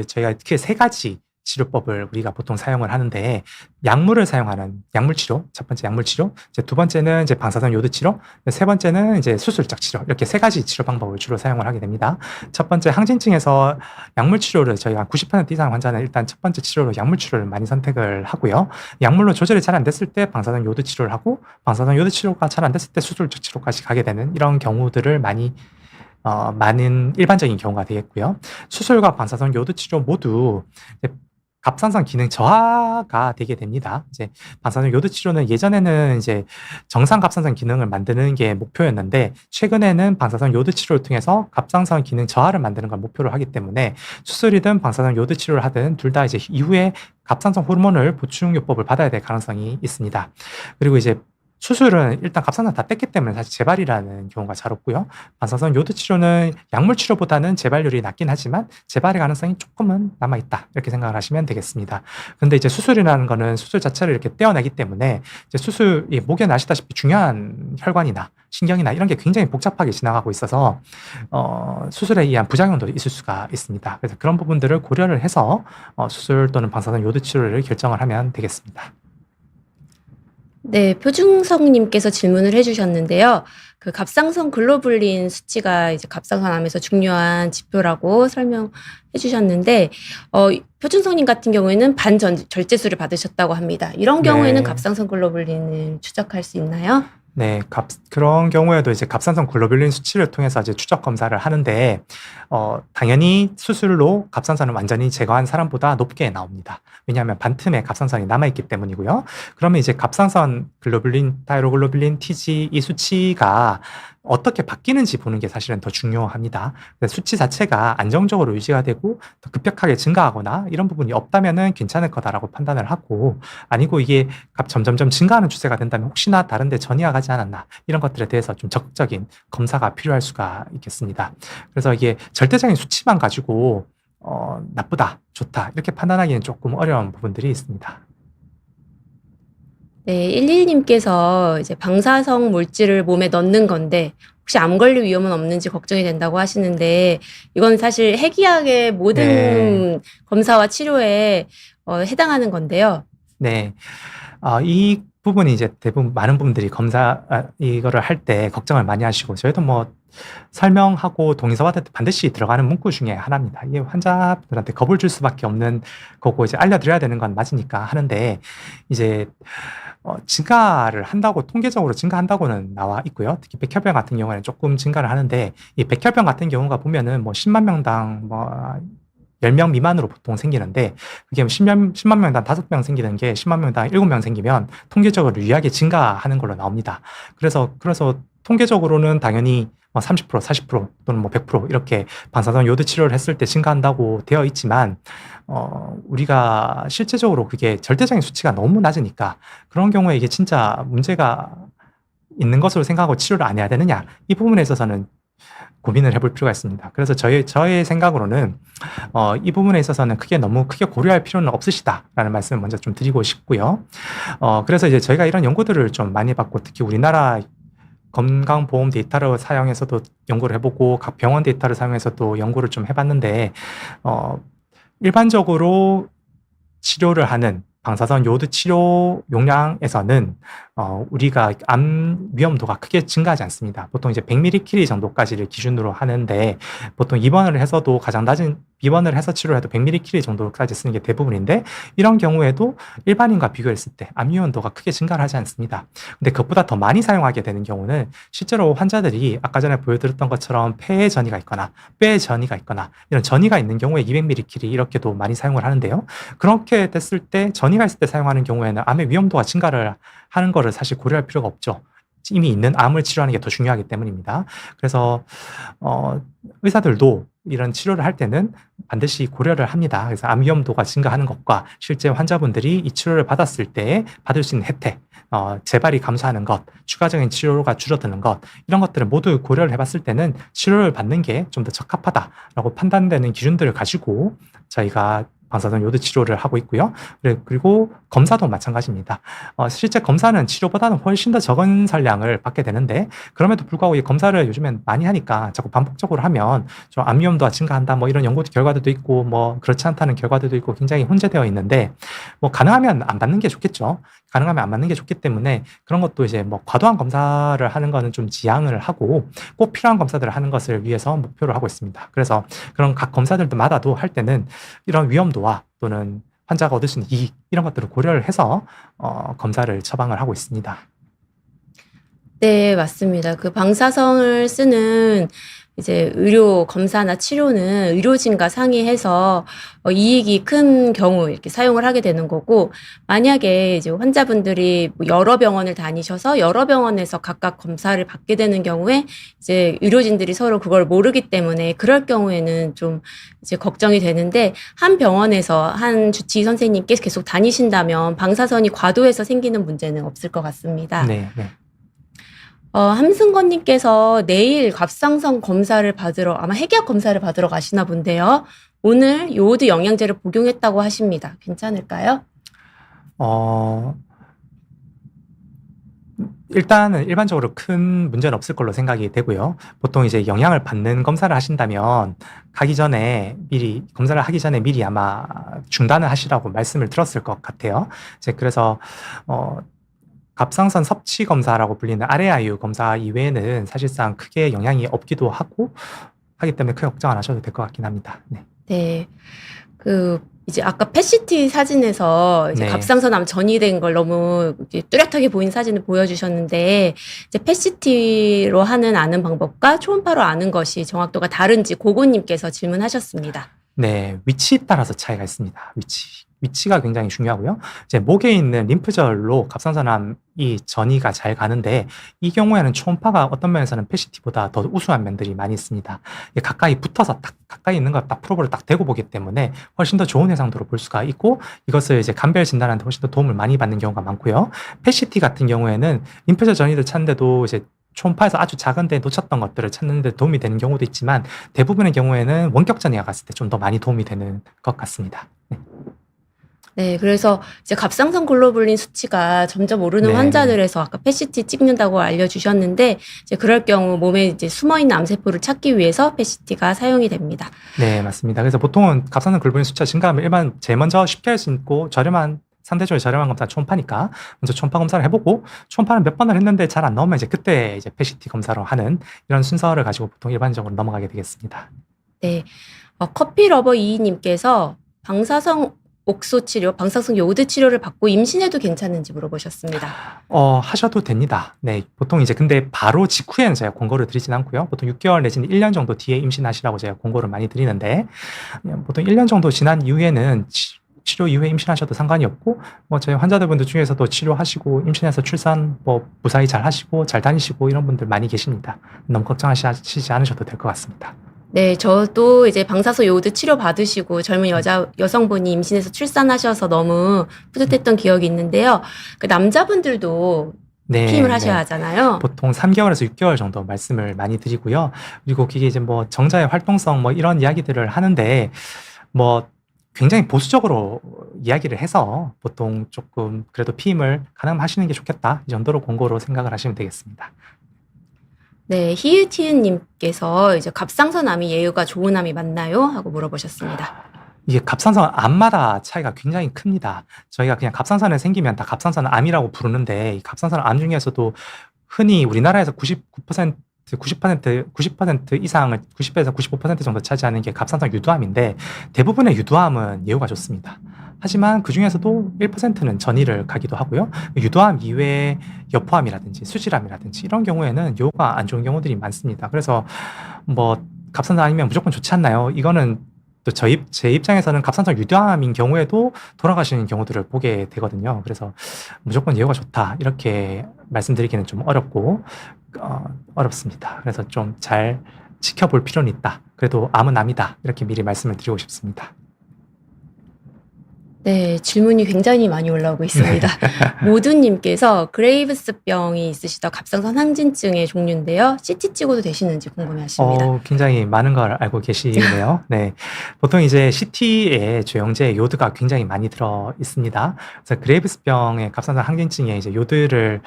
저희가 크게 세 가지 치료법을 우리가 보통 사용을 하는데 약물을 사용하는 약물 치료, 첫 번째 약물 치료, 이제 두 번째는 이제 방사선 요오드 치료, 세 번째는 이제 수술적 치료 이렇게 세 가지 치료 방법을 주로 사용을 하게 됩니다. 첫 번째 항진증에서 약물 치료를 저희가 90% 이상 환자는 일단 첫 번째 치료로 약물 치료를 많이 선택을 하고요. 약물로 조절이 잘 안 됐을 때 방사선 요오드 치료를 하고 방사선 요오드 치료가 잘 안 됐을 때 수술적 치료까지 가게 되는 이런 경우들을 많은 일반적인 경우가 되겠고요. 수술과 방사선 요오드 치료 모두 갑상선 기능 저하가 되게 됩니다. 이제 방사선 요오드 치료는 예전에는 이제 정상 갑상선 기능을 만드는 게 목표였는데 최근에는 방사선 요오드 치료를 통해서 갑상선 기능 저하를 만드는 걸 목표로 하기 때문에 수술이든 방사선 요오드 치료를 하든 둘 다 이제 이후에 갑상선 호르몬을 보충요법을 받아야 될 가능성이 있습니다. 그리고 이제 수술은 일단 갑상선 다 뗐기 때문에 사실 재발이라는 경우가 잘 없고요. 방사선 요오드 치료는 약물 치료보다는 재발률이 낮긴 하지만 재발의 가능성이 조금은 남아있다. 이렇게 생각을 하시면 되겠습니다. 근데 이제 수술이라는 거는 수술 자체를 이렇게 떼어내기 때문에 이제 목에는 아시다시피 중요한 혈관이나 신경이나 이런 게 굉장히 복잡하게 지나가고 있어서 수술에 의한 부작용도 있을 수가 있습니다. 그래서 그런 부분들을 고려를 해서 수술 또는 방사선 요오드 치료를 결정을 하면 되겠습니다. 네, 표준성님께서 질문을 해주셨는데요. 그 갑상선 글로불린 수치가 이제 갑상선암에서 중요한 지표라고 설명해 주셨는데, 표준성님 같은 경우에는 절제술을 받으셨다고 합니다. 이런 경우에는 네. 갑상선 글로불린을 추적할 수 있나요? 네, 그런 경우에도 이제 갑상선 글로뷸린 수치를 통해서 이제 추적 검사를 하는데, 당연히 수술로 갑상선을 완전히 제거한 사람보다 높게 나옵니다. 왜냐하면 반틈에 갑상선이 남아있기 때문이고요. 그러면 이제 갑상선 글로뷸린, 타이로글로뷸린, TG 이 수치가 어떻게 바뀌는지 보는 게 사실은 더 중요합니다. 수치 자체가 안정적으로 유지가 되고 더 급격하게 증가하거나 이런 부분이 없다면은 괜찮을 거다라고 판단을 하고 아니고 이게 점점점 증가하는 추세가 된다면 혹시나 다른 데 전이가 가지 않았나 이런 것들에 대해서 좀 적극적인 검사가 필요할 수가 있겠습니다. 그래서 이게 절대적인 수치만 가지고 나쁘다, 좋다 이렇게 판단하기는 조금 어려운 부분들이 있습니다. 네, 11님께서 이제 방사성 물질을 몸에 넣는 건데 혹시 암 걸릴 위험은 없는지 걱정이 된다고 하시는데 이건 사실 해기학의 모든 네. 검사와 치료에 해당하는 건데요. 네. 이 부분이 이제 대부분 많은 분들이 이거를 할 때 걱정을 많이 하시고 저희도 뭐 설명하고 동의서 받을 때 반드시 들어가는 문구 중에 하나입니다. 이게 환자들한테 겁을 줄 수밖에 없는 거고 이제 알려드려야 되는 건 맞으니까 하는데 이제 증가를 한다고 통계적으로 증가한다고는 나와 있고요. 특히 백혈병 같은 경우에는 조금 증가를 하는데 이 백혈병 같은 경우가 보면은 뭐 10만 명당 뭐 10명 미만으로 보통 생기는데 그게 10만 명당 5명 생기는 게 10만 명당 7명 생기면 통계적으로 유의하게 증가하는 걸로 나옵니다. 그래서 통계적으로는 당연히 뭐 30%, 40% 또는 뭐 100% 이렇게 방사선 요드 치료를 했을 때 증가한다고 되어 있지만 우리가 실제적으로 그게 절대적인 수치가 너무 낮으니까 그런 경우에 이게 진짜 문제가 있는 것으로 생각하고 치료를 안 해야 되느냐 이 부분에 있어서는 고민을 해볼 필요가 있습니다. 그래서 저의 생각으로는 이 부분에 있어서는 너무 크게 고려할 필요는 없으시다라는 말씀을 먼저 좀 드리고 싶고요. 그래서 이제 저희가 이런 연구들을 좀 많이 받고 특히 우리나라 건강보험 데이터를 사용해서도 연구를 해보고 각 병원 데이터를 사용해서도 연구를 좀 해봤는데 일반적으로 치료를 하는 방사선 요드 치료 용량에서는 우리가 암 위험도가 크게 증가하지 않습니다. 보통 이제 100mK 정도까지를 기준으로 하는데 보통 입원을 해서도 가장 낮은 입원을 해서 치료를 해도 100mK 정도까지 쓰는 게 대부분인데 이런 경우에도 일반인과 비교했을 때 암 위험도가 크게 증가를 하지 않습니다. 근데 그것보다 더 많이 사용하게 되는 경우는 실제로 환자들이 아까 전에 보여드렸던 것처럼 폐에 전이가 있거나 뼈에 전이가 있거나 이런 전이가 있는 경우에 200mK 이렇게도 많이 사용을 하는데요. 그렇게 됐을 때 전이가 있을 때 사용하는 경우에는 암의 위험도가 증가를 하는 거를 사실 고려할 필요가 없죠. 이미 있는 암을 치료하는 게 더 중요하기 때문입니다. 그래서 의사들도 이런 치료를 할 때는 반드시 고려를 합니다. 그래서 암 위험도가 증가하는 것과 실제 환자분들이 이 치료를 받았을 때 받을 수 있는 혜택, 재발이 감소하는 것, 추가적인 치료가 줄어드는 것 이런 것들을 모두 고려를 해봤을 때는 치료를 받는 게 좀 더 적합하다라고 판단되는 기준들을 가지고 저희가 방사선 요드 치료를 하고 있고요. 그리고 검사도 마찬가지입니다. 실제 검사는 치료보다는 훨씬 더 적은 설량을 받게 되는데 그럼에도 불구하고 이 검사를 요즘엔 많이 하니까 자꾸 반복적으로 하면 좀 암 위험도가 증가한다 뭐 이런 연구 결과들도 있고 뭐 그렇지 않다는 결과들도 있고 굉장히 혼재되어 있는데 뭐 가능하면 안 받는 게 좋겠죠. 가능하면 안 받는 게 좋기 때문에 그런 것도 이제 뭐 과도한 검사를 하는 거는 좀 지양을 하고 꼭 필요한 검사들을 하는 것을 위해서 목표를 하고 있습니다. 그래서 그런 각 검사들마다도 할 때는 이런 위험도와 또는 환자가 얻을 수 있는 이익 이런 것들을 고려를 해서 검사를 처방을 하고 있습니다. 네, 맞습니다. 그 방사선을 쓰는 이제 의료 검사나 치료는 의료진과 상의해서 이익이 큰 경우 이렇게 사용을 하게 되는 거고, 만약에 이제 환자분들이 뭐 여러 병원을 다니셔서 여러 병원에서 각각 검사를 받게 되는 경우에 이제 의료진들이 서로 그걸 모르기 때문에 그럴 경우에는 좀 이제 걱정이 되는데, 한 병원에서 한 주치의 선생님께 계속 다니신다면 방사선이 과도해서 생기는 문제는 없을 것 같습니다. 네, 네. 함승건님께서 내일 갑상선 검사를 받으러, 아마 핵약 검사를 받으러 가시나 본데요. 오늘 요오드 영양제를 복용했다고 하십니다. 괜찮을까요? 일단은 일반적으로 큰 문제는 없을 걸로 생각이 되고요. 보통 이제 영양을 받는 검사를 하신다면 검사를 하기 전에 미리 아마 중단을 하시라고 말씀을 들었을 것 같아요. 이제 그래서 갑상선 섭취 검사라고 불리는 RAIU 검사 이외에는 사실상 크게 영향이 없기도 하기 때문에 크게 걱정 안 하셔도 될 것 같긴 합니다. 네. 네. 이제 아까 펫시티 사진에서 이제 네. 갑상선암 전이된 걸 너무 이렇게 뚜렷하게 보인 사진을 보여주셨는데, 이제 펫시티로 아는 방법과 초음파로 아는 것이 정확도가 다른지 고고님께서 질문하셨습니다. 네, 위치에 따라서 차이가 있습니다. 위치가 굉장히 중요하고요. 이제 목에 있는 림프절로 갑상선암이 전이가 잘 가는데 이 경우에는 초음파가 어떤 면에서는 펫시티보다 더 우수한 면들이 많이 있습니다. 가까이 붙어서 딱 가까이 있는 걸 딱 프로브를 딱 대고 보기 때문에 훨씬 더 좋은 해상도를 볼 수가 있고 이것을 이제 감별 진단하는데 훨씬 더 도움을 많이 받는 경우가 많고요. 펫시티 같은 경우에는 림프절 전이를 찾는데도 이제 초음파에서 아주 작은데 놓쳤던 것들을 찾는 데 도움이 되는 경우도 있지만 대부분의 경우에는 원격 전이가 갔을 때 좀 더 많이 도움이 되는 것 같습니다. 네. 네, 그래서 이제 갑상선 글로불린 수치가 점점 오르는 네. 환자들에서 아까 펫시티 찍는다고 알려주셨는데, 이제 그럴 경우 몸에 이제 숨어있는 암세포를 찾기 위해서 펫시티가 사용이 됩니다. 네, 맞습니다. 그래서 보통은 갑상선 글로불린 수치가 증가하면 제일 먼저 쉽게 할 수 있고 상대적으로 저렴한 검사 초음파니까 먼저 초음파 검사를 해보고 초음파는 몇 번을 했는데 잘 안 나오면 이제 그때 이제 펫시티 검사로 하는 이런 순서를 가지고 보통 일반적으로 넘어가게 되겠습니다. 네, 커피러버 22님께서 옥소 치료, 방사성 요오드 치료를 받고 임신해도 괜찮은지 물어보셨습니다. 하셔도 됩니다. 네, 보통 이제 근데 바로 직후에는 제가 권고를 드리진 않고요. 보통 6개월 내지는 1년 정도 뒤에 임신하시라고 제가 권고를 많이 드리는데, 보통 1년 정도 지난 이후에는 치료 이후에 임신하셔도 상관이 없고, 저희 환자들분들 중에서도 치료하시고 임신해서 출산 무사히 잘 하시고 잘 다니시고 이런 분들 많이 계십니다. 너무 걱정하시지 않으셔도 될 것 같습니다. 네, 저도 이제 방사선 요오드 치료 받으시고 젊은 여성분이 임신해서 출산하셔서 너무 뿌듯했던 기억이 있는데요. 그 남자분들도 네, 피임을 하셔야 네. 하잖아요. 보통 3개월에서 6개월 정도 말씀을 많이 드리고요. 그리고 그게 이제 정자의 활동성 이런 이야기들을 하는데, 굉장히 보수적으로 이야기를 해서 보통 조금 그래도 피임을 가능하면 하시는 게 좋겠다. 이 정도로 권고로 생각을 하시면 되겠습니다. 네, 히읗히읗님께서 이제 갑상선 암이 예후가 좋은 암이 맞나요? 하고 물어보셨습니다. 이게 갑상선 암마다 차이가 굉장히 큽니다. 저희가 그냥 갑상선에 생기면 다 갑상선 암이라고 부르는데, 이 갑상선 암 중에서도 흔히 우리나라에서 90% 이상을 90에서 95% 정도 차지하는 게 갑상선 유두암인데, 대부분의 유두암은 예후가 좋습니다. 하지만 그 중에서도 1%는 전이를 가기도 하고요. 유두암 이외에 여포암이라든지 수질암이라든지 이런 경우에는 예후가 안 좋은 경우들이 많습니다. 그래서 갑상선 아니면 무조건 좋지 않나요? 이거는 또 제 입장에서는 갑상선 유두암인 경우에도 돌아가시는 경우들을 보게 되거든요. 그래서 무조건 예후가 좋다 이렇게 말씀드리기는 좀 어렵습니다. 그래서 좀 잘 지켜볼 필요는 있다. 그래도 암은 암이다 이렇게 미리 말씀을 드리고 싶습니다. 네, 질문이 굉장히 많이 올라오고 있습니다. 모두님께서 그레이브스병이 있으시다 갑상선 항진증의 종류인데요. CT 찍어도 되시는지 궁금해하십니다. 굉장히 많은 걸 알고 계시네요. 네, 보통 이제 CT에 조영제 요드가 굉장히 많이 들어 있습니다. 그래서 그레이브스병의 갑상선 항진증에 이제 요드를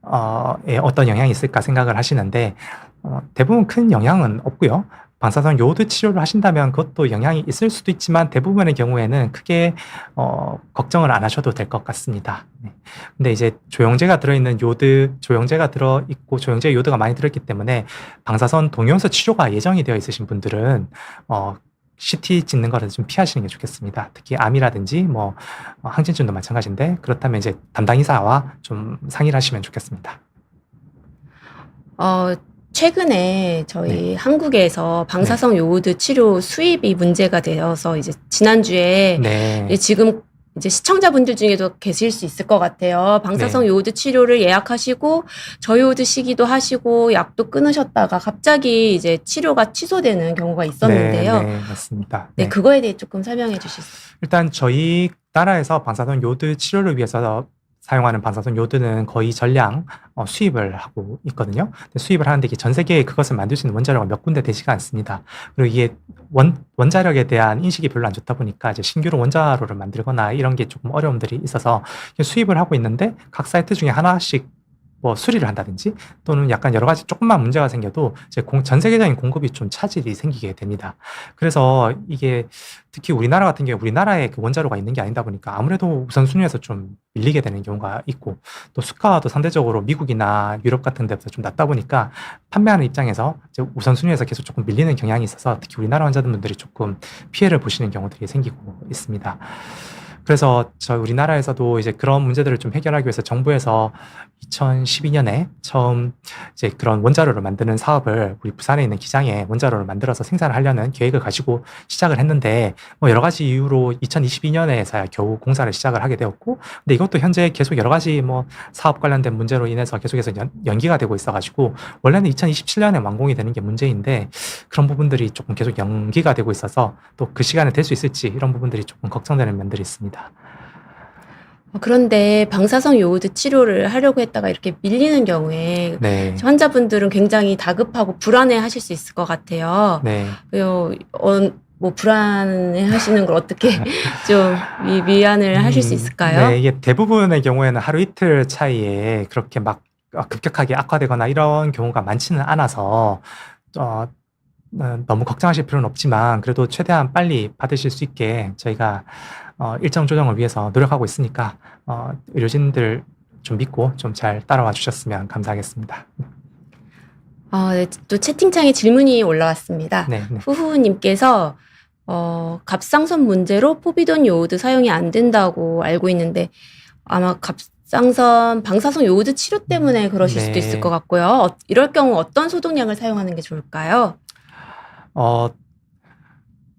어떤 영향이 있을까 생각을 하시는데, 대부분 큰 영향은 없고요. 방사선 요오드 치료를 하신다면 그것도 영향이 있을 수도 있지만 대부분의 경우에는 크게 걱정을 안 하셔도 될 것 같습니다. 네. 근데 이제 조영제가 들어있는 조영제가 들어있고 조영제 요오드가 많이 들어있기 때문에 방사선 동요소 치료가 예정이 되어 있으신 분들은 CT 찍는 거를 좀 피하시는 게 좋겠습니다. 특히 암이라든지 항진증도 마찬가지인데, 그렇다면 이제 담당 의사와 좀 상의를 하시면 좋겠습니다. 최근에 저희 한국에서 방사성 요오드 치료 수입이 문제가 되어서 이제 지난주에 지금 이제 시청자분들 중에도 계실 수 있을 것 같아요. 방사성 요오드 치료를 예약하시고 저요오드 시기도 하시고 약도 끊으셨다가 갑자기 이제 치료가 취소되는 경우가 있었는데요. 네, 맞습니다. 네, 그거에 대해 조금 설명해 주실 수 있어요? 일단 저희 나라에서 방사선 요오드 치료를 위해서 사용하는 방사선 요오드는 거의 전량 수입을 하고 있거든요. 수입을 하는데 전 세계에 그것을 만들 수 있는 원자료가 몇 군데 되지가 않습니다. 그리고 이게 원자력에 대한 인식이 별로 안 좋다 보니까 이제 신규로 원자로를 만들거나 이런 게 조금 어려움들이 있어서 수입을 하고 있는데, 각 사이트 중에 하나씩 수리를 한다든지 또는 약간 여러 가지 조금만 문제가 생겨도 이제 전 세계적인 공급이 좀 차질이 생기게 됩니다. 그래서 이게 특히 우리나라 같은 경우 우리나라에 그 원자로가 있는 게 아니다 보니까 아무래도 우선순위에서 좀 밀리게 되는 경우가 있고, 또 수가도 상대적으로 미국이나 유럽 같은 데보다 좀 낮다 보니까 판매하는 입장에서 이제 우선순위에서 계속 조금 밀리는 경향이 있어서 특히 우리나라 환자분들이 조금 피해를 보시는 경우들이 생기고 있습니다. 그래서 우리나라에서도 이제 그런 문제들을 좀 해결하기 위해서 정부에서 2012년에 처음 이제 그런 원자로를 만드는 사업을 우리 부산에 있는 기장에 원자로를 만들어서 생산을 하려는 계획을 가지고 시작을 했는데, 여러 가지 이유로 2022년에서야 겨우 공사를 시작을 하게 되었고, 근데 이것도 현재 계속 여러 가지 사업 관련된 문제로 인해서 계속해서 연기가 되고 있어가지고, 원래는 2027년에 완공이 되는 게 문제인데 그런 부분들이 조금 계속 연기가 되고 있어서 또 그 시간에 될 수 있을지 이런 부분들이 조금 걱정되는 면들이 있습니다. 그런데 방사성 요오드 치료를 하려고 했다가 이렇게 밀리는 경우에 환자분들은 굉장히 다급하고 불안해 하실 수 있을 것 같아요. 불안해 하시는 걸 어떻게 좀 위안을 하실 수 있을까요? 네, 이게 대부분의 경우에는 하루 이틀 차이에 그렇게 막 급격하게 악화되거나 이런 경우가 많지는 않아서 너무 걱정하실 필요는 없지만, 그래도 최대한 빨리 받으실 수 있게 저희가 일정 조정을 위해서 노력하고 있으니까 의료진들 좀 믿고 좀 잘 따라와 주셨으면 감사하겠습니다. 네, 또 채팅창에 질문이 올라왔습니다. 네. 후후님께서 갑상선 문제로 포비돈 요오드 사용이 안 된다고 알고 있는데 아마 방사선 요오드 치료 때문에 그러실 수도 있을 것 같고요. 이럴 경우 어떤 소독약을 사용하는 게 좋을까요?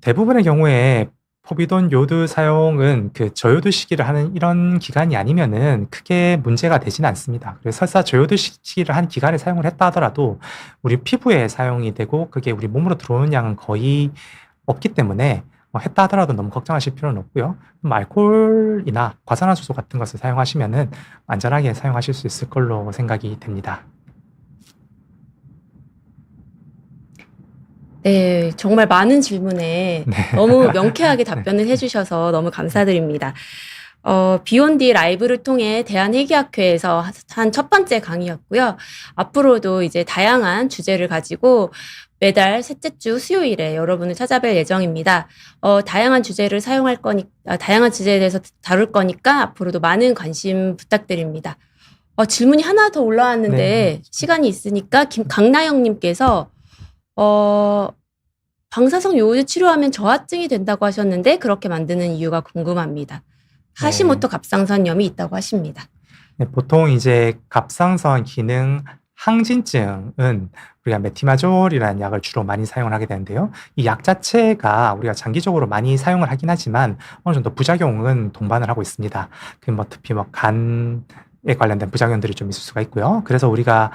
대부분의 경우에 포비돈 요드 사용은 그 저요드 시기를 하는 이런 기간이 아니면은 크게 문제가 되지는 않습니다. 그래서 설사 저요드 시기를 한 기간에 사용을 했다 하더라도 우리 피부에 사용이 되고 그게 우리 몸으로 들어오는 양은 거의 없기 때문에 했다 하더라도 너무 걱정하실 필요는 없고요. 알코올이나 과산화수소 같은 것을 사용하시면은 안전하게 사용하실 수 있을 걸로 생각이 됩니다. 네, 정말 많은 질문에 너무 명쾌하게 답변을 해주셔서 너무 감사드립니다. 비욘디 라이브를 통해 대한회계학회에서 한 첫 번째 강의였고요. 앞으로도 이제 다양한 주제를 가지고 매달 셋째 주 수요일에 여러분을 찾아뵐 예정입니다. 다양한 주제를 다양한 주제에 대해서 다룰 거니까 앞으로도 많은 관심 부탁드립니다. 질문이 하나 더 올라왔는데 시간이 있으니까 강나영님께서 방사성 요오드 치료하면 저하증이 된다고 하셨는데 그렇게 만드는 이유가 궁금합니다. 하시모토 갑상선염이 있다고 하십니다. 보통 이제 갑상선 기능 항진증은 우리가 메티마졸이라는 약을 주로 많이 사용을 하게 되는데요. 이 약 자체가 우리가 장기적으로 많이 사용을 하긴 하지만 어느 정도 부작용은 동반을 하고 있습니다. 특히 간에 관련된 부작용들이 좀 있을 수가 있고요. 그래서 우리가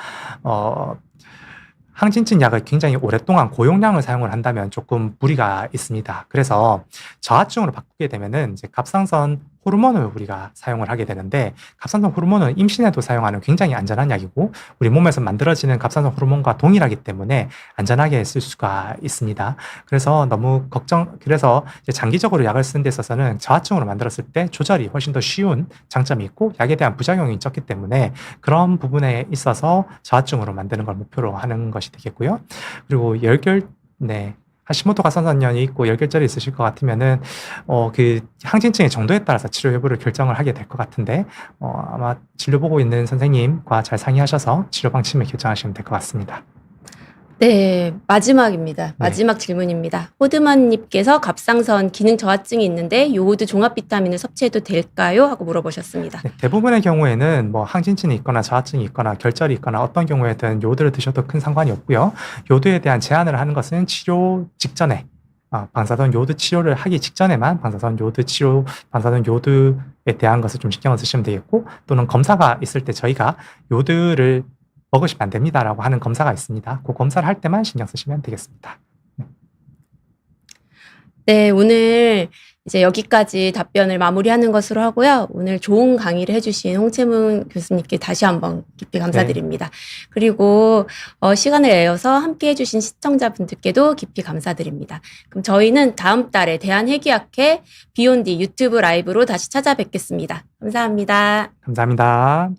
항진증 약을 굉장히 오랫동안 고용량을 사용을 한다면 조금 무리가 있습니다. 그래서 저하증으로 바꾸게 되면은 이제 갑상선 호르몬을 우리가 사용을 하게 되는데 갑상선 호르몬은 임신에도 사용하는 굉장히 안전한 약이고 우리 몸에서 만들어지는 갑상선 호르몬과 동일하기 때문에 안전하게 쓸 수가 있습니다. 그래서 그래서 이제 장기적으로 약을 쓰는 데 있어서는 저하증으로 만들었을 때 조절이 훨씬 더 쉬운 장점이 있고 약에 대한 부작용이 적기 때문에 그런 부분에 있어서 저하증으로 만드는 걸 목표로 하는 것이 되겠고요. 그리고 하시모토 갑상선염이 있고 열결절이 있으실 것 같으면은 그 항진증의 정도에 따라서 치료 여부를 결정을 하게 될 것 같은데 아마 진료 보고 있는 선생님과 잘 상의하셔서 치료 방침을 결정하시면 될 것 같습니다. 네, 마지막입니다. 마지막 질문입니다. 호드만님께서 갑상선 기능 저하증이 있는데 요오드 종합 비타민을 섭취해도 될까요? 하고 물어보셨습니다. 대부분의 경우에는 항진증이 있거나 저하증이 있거나 결절이 있거나 어떤 경우에든 요오드를 드셔도 큰 상관이 없고요. 요오드에 대한 제한을 하는 것은 치료 직전에 방사선 요오드 치료를 하기 직전에만 방사선 요오드에 대한 것을 좀 신경을 쓰시면 되겠고 또는 검사가 있을 때 저희가 요오드를 먹으시면 안 됩니다라고 하는 검사가 있습니다. 그 검사를 할 때만 신경 쓰시면 되겠습니다. 네, 오늘 이제 여기까지 답변을 마무리하는 것으로 하고요. 오늘 좋은 강의를 해주신 홍채문 교수님께 다시 한번 깊이 감사드립니다. 그리고 시간을 내어서 함께 해주신 시청자분들께도 깊이 감사드립니다. 그럼 저희는 다음 달에 대한회계학회 비욘디 유튜브 라이브로 다시 찾아뵙겠습니다. 감사합니다. 감사합니다.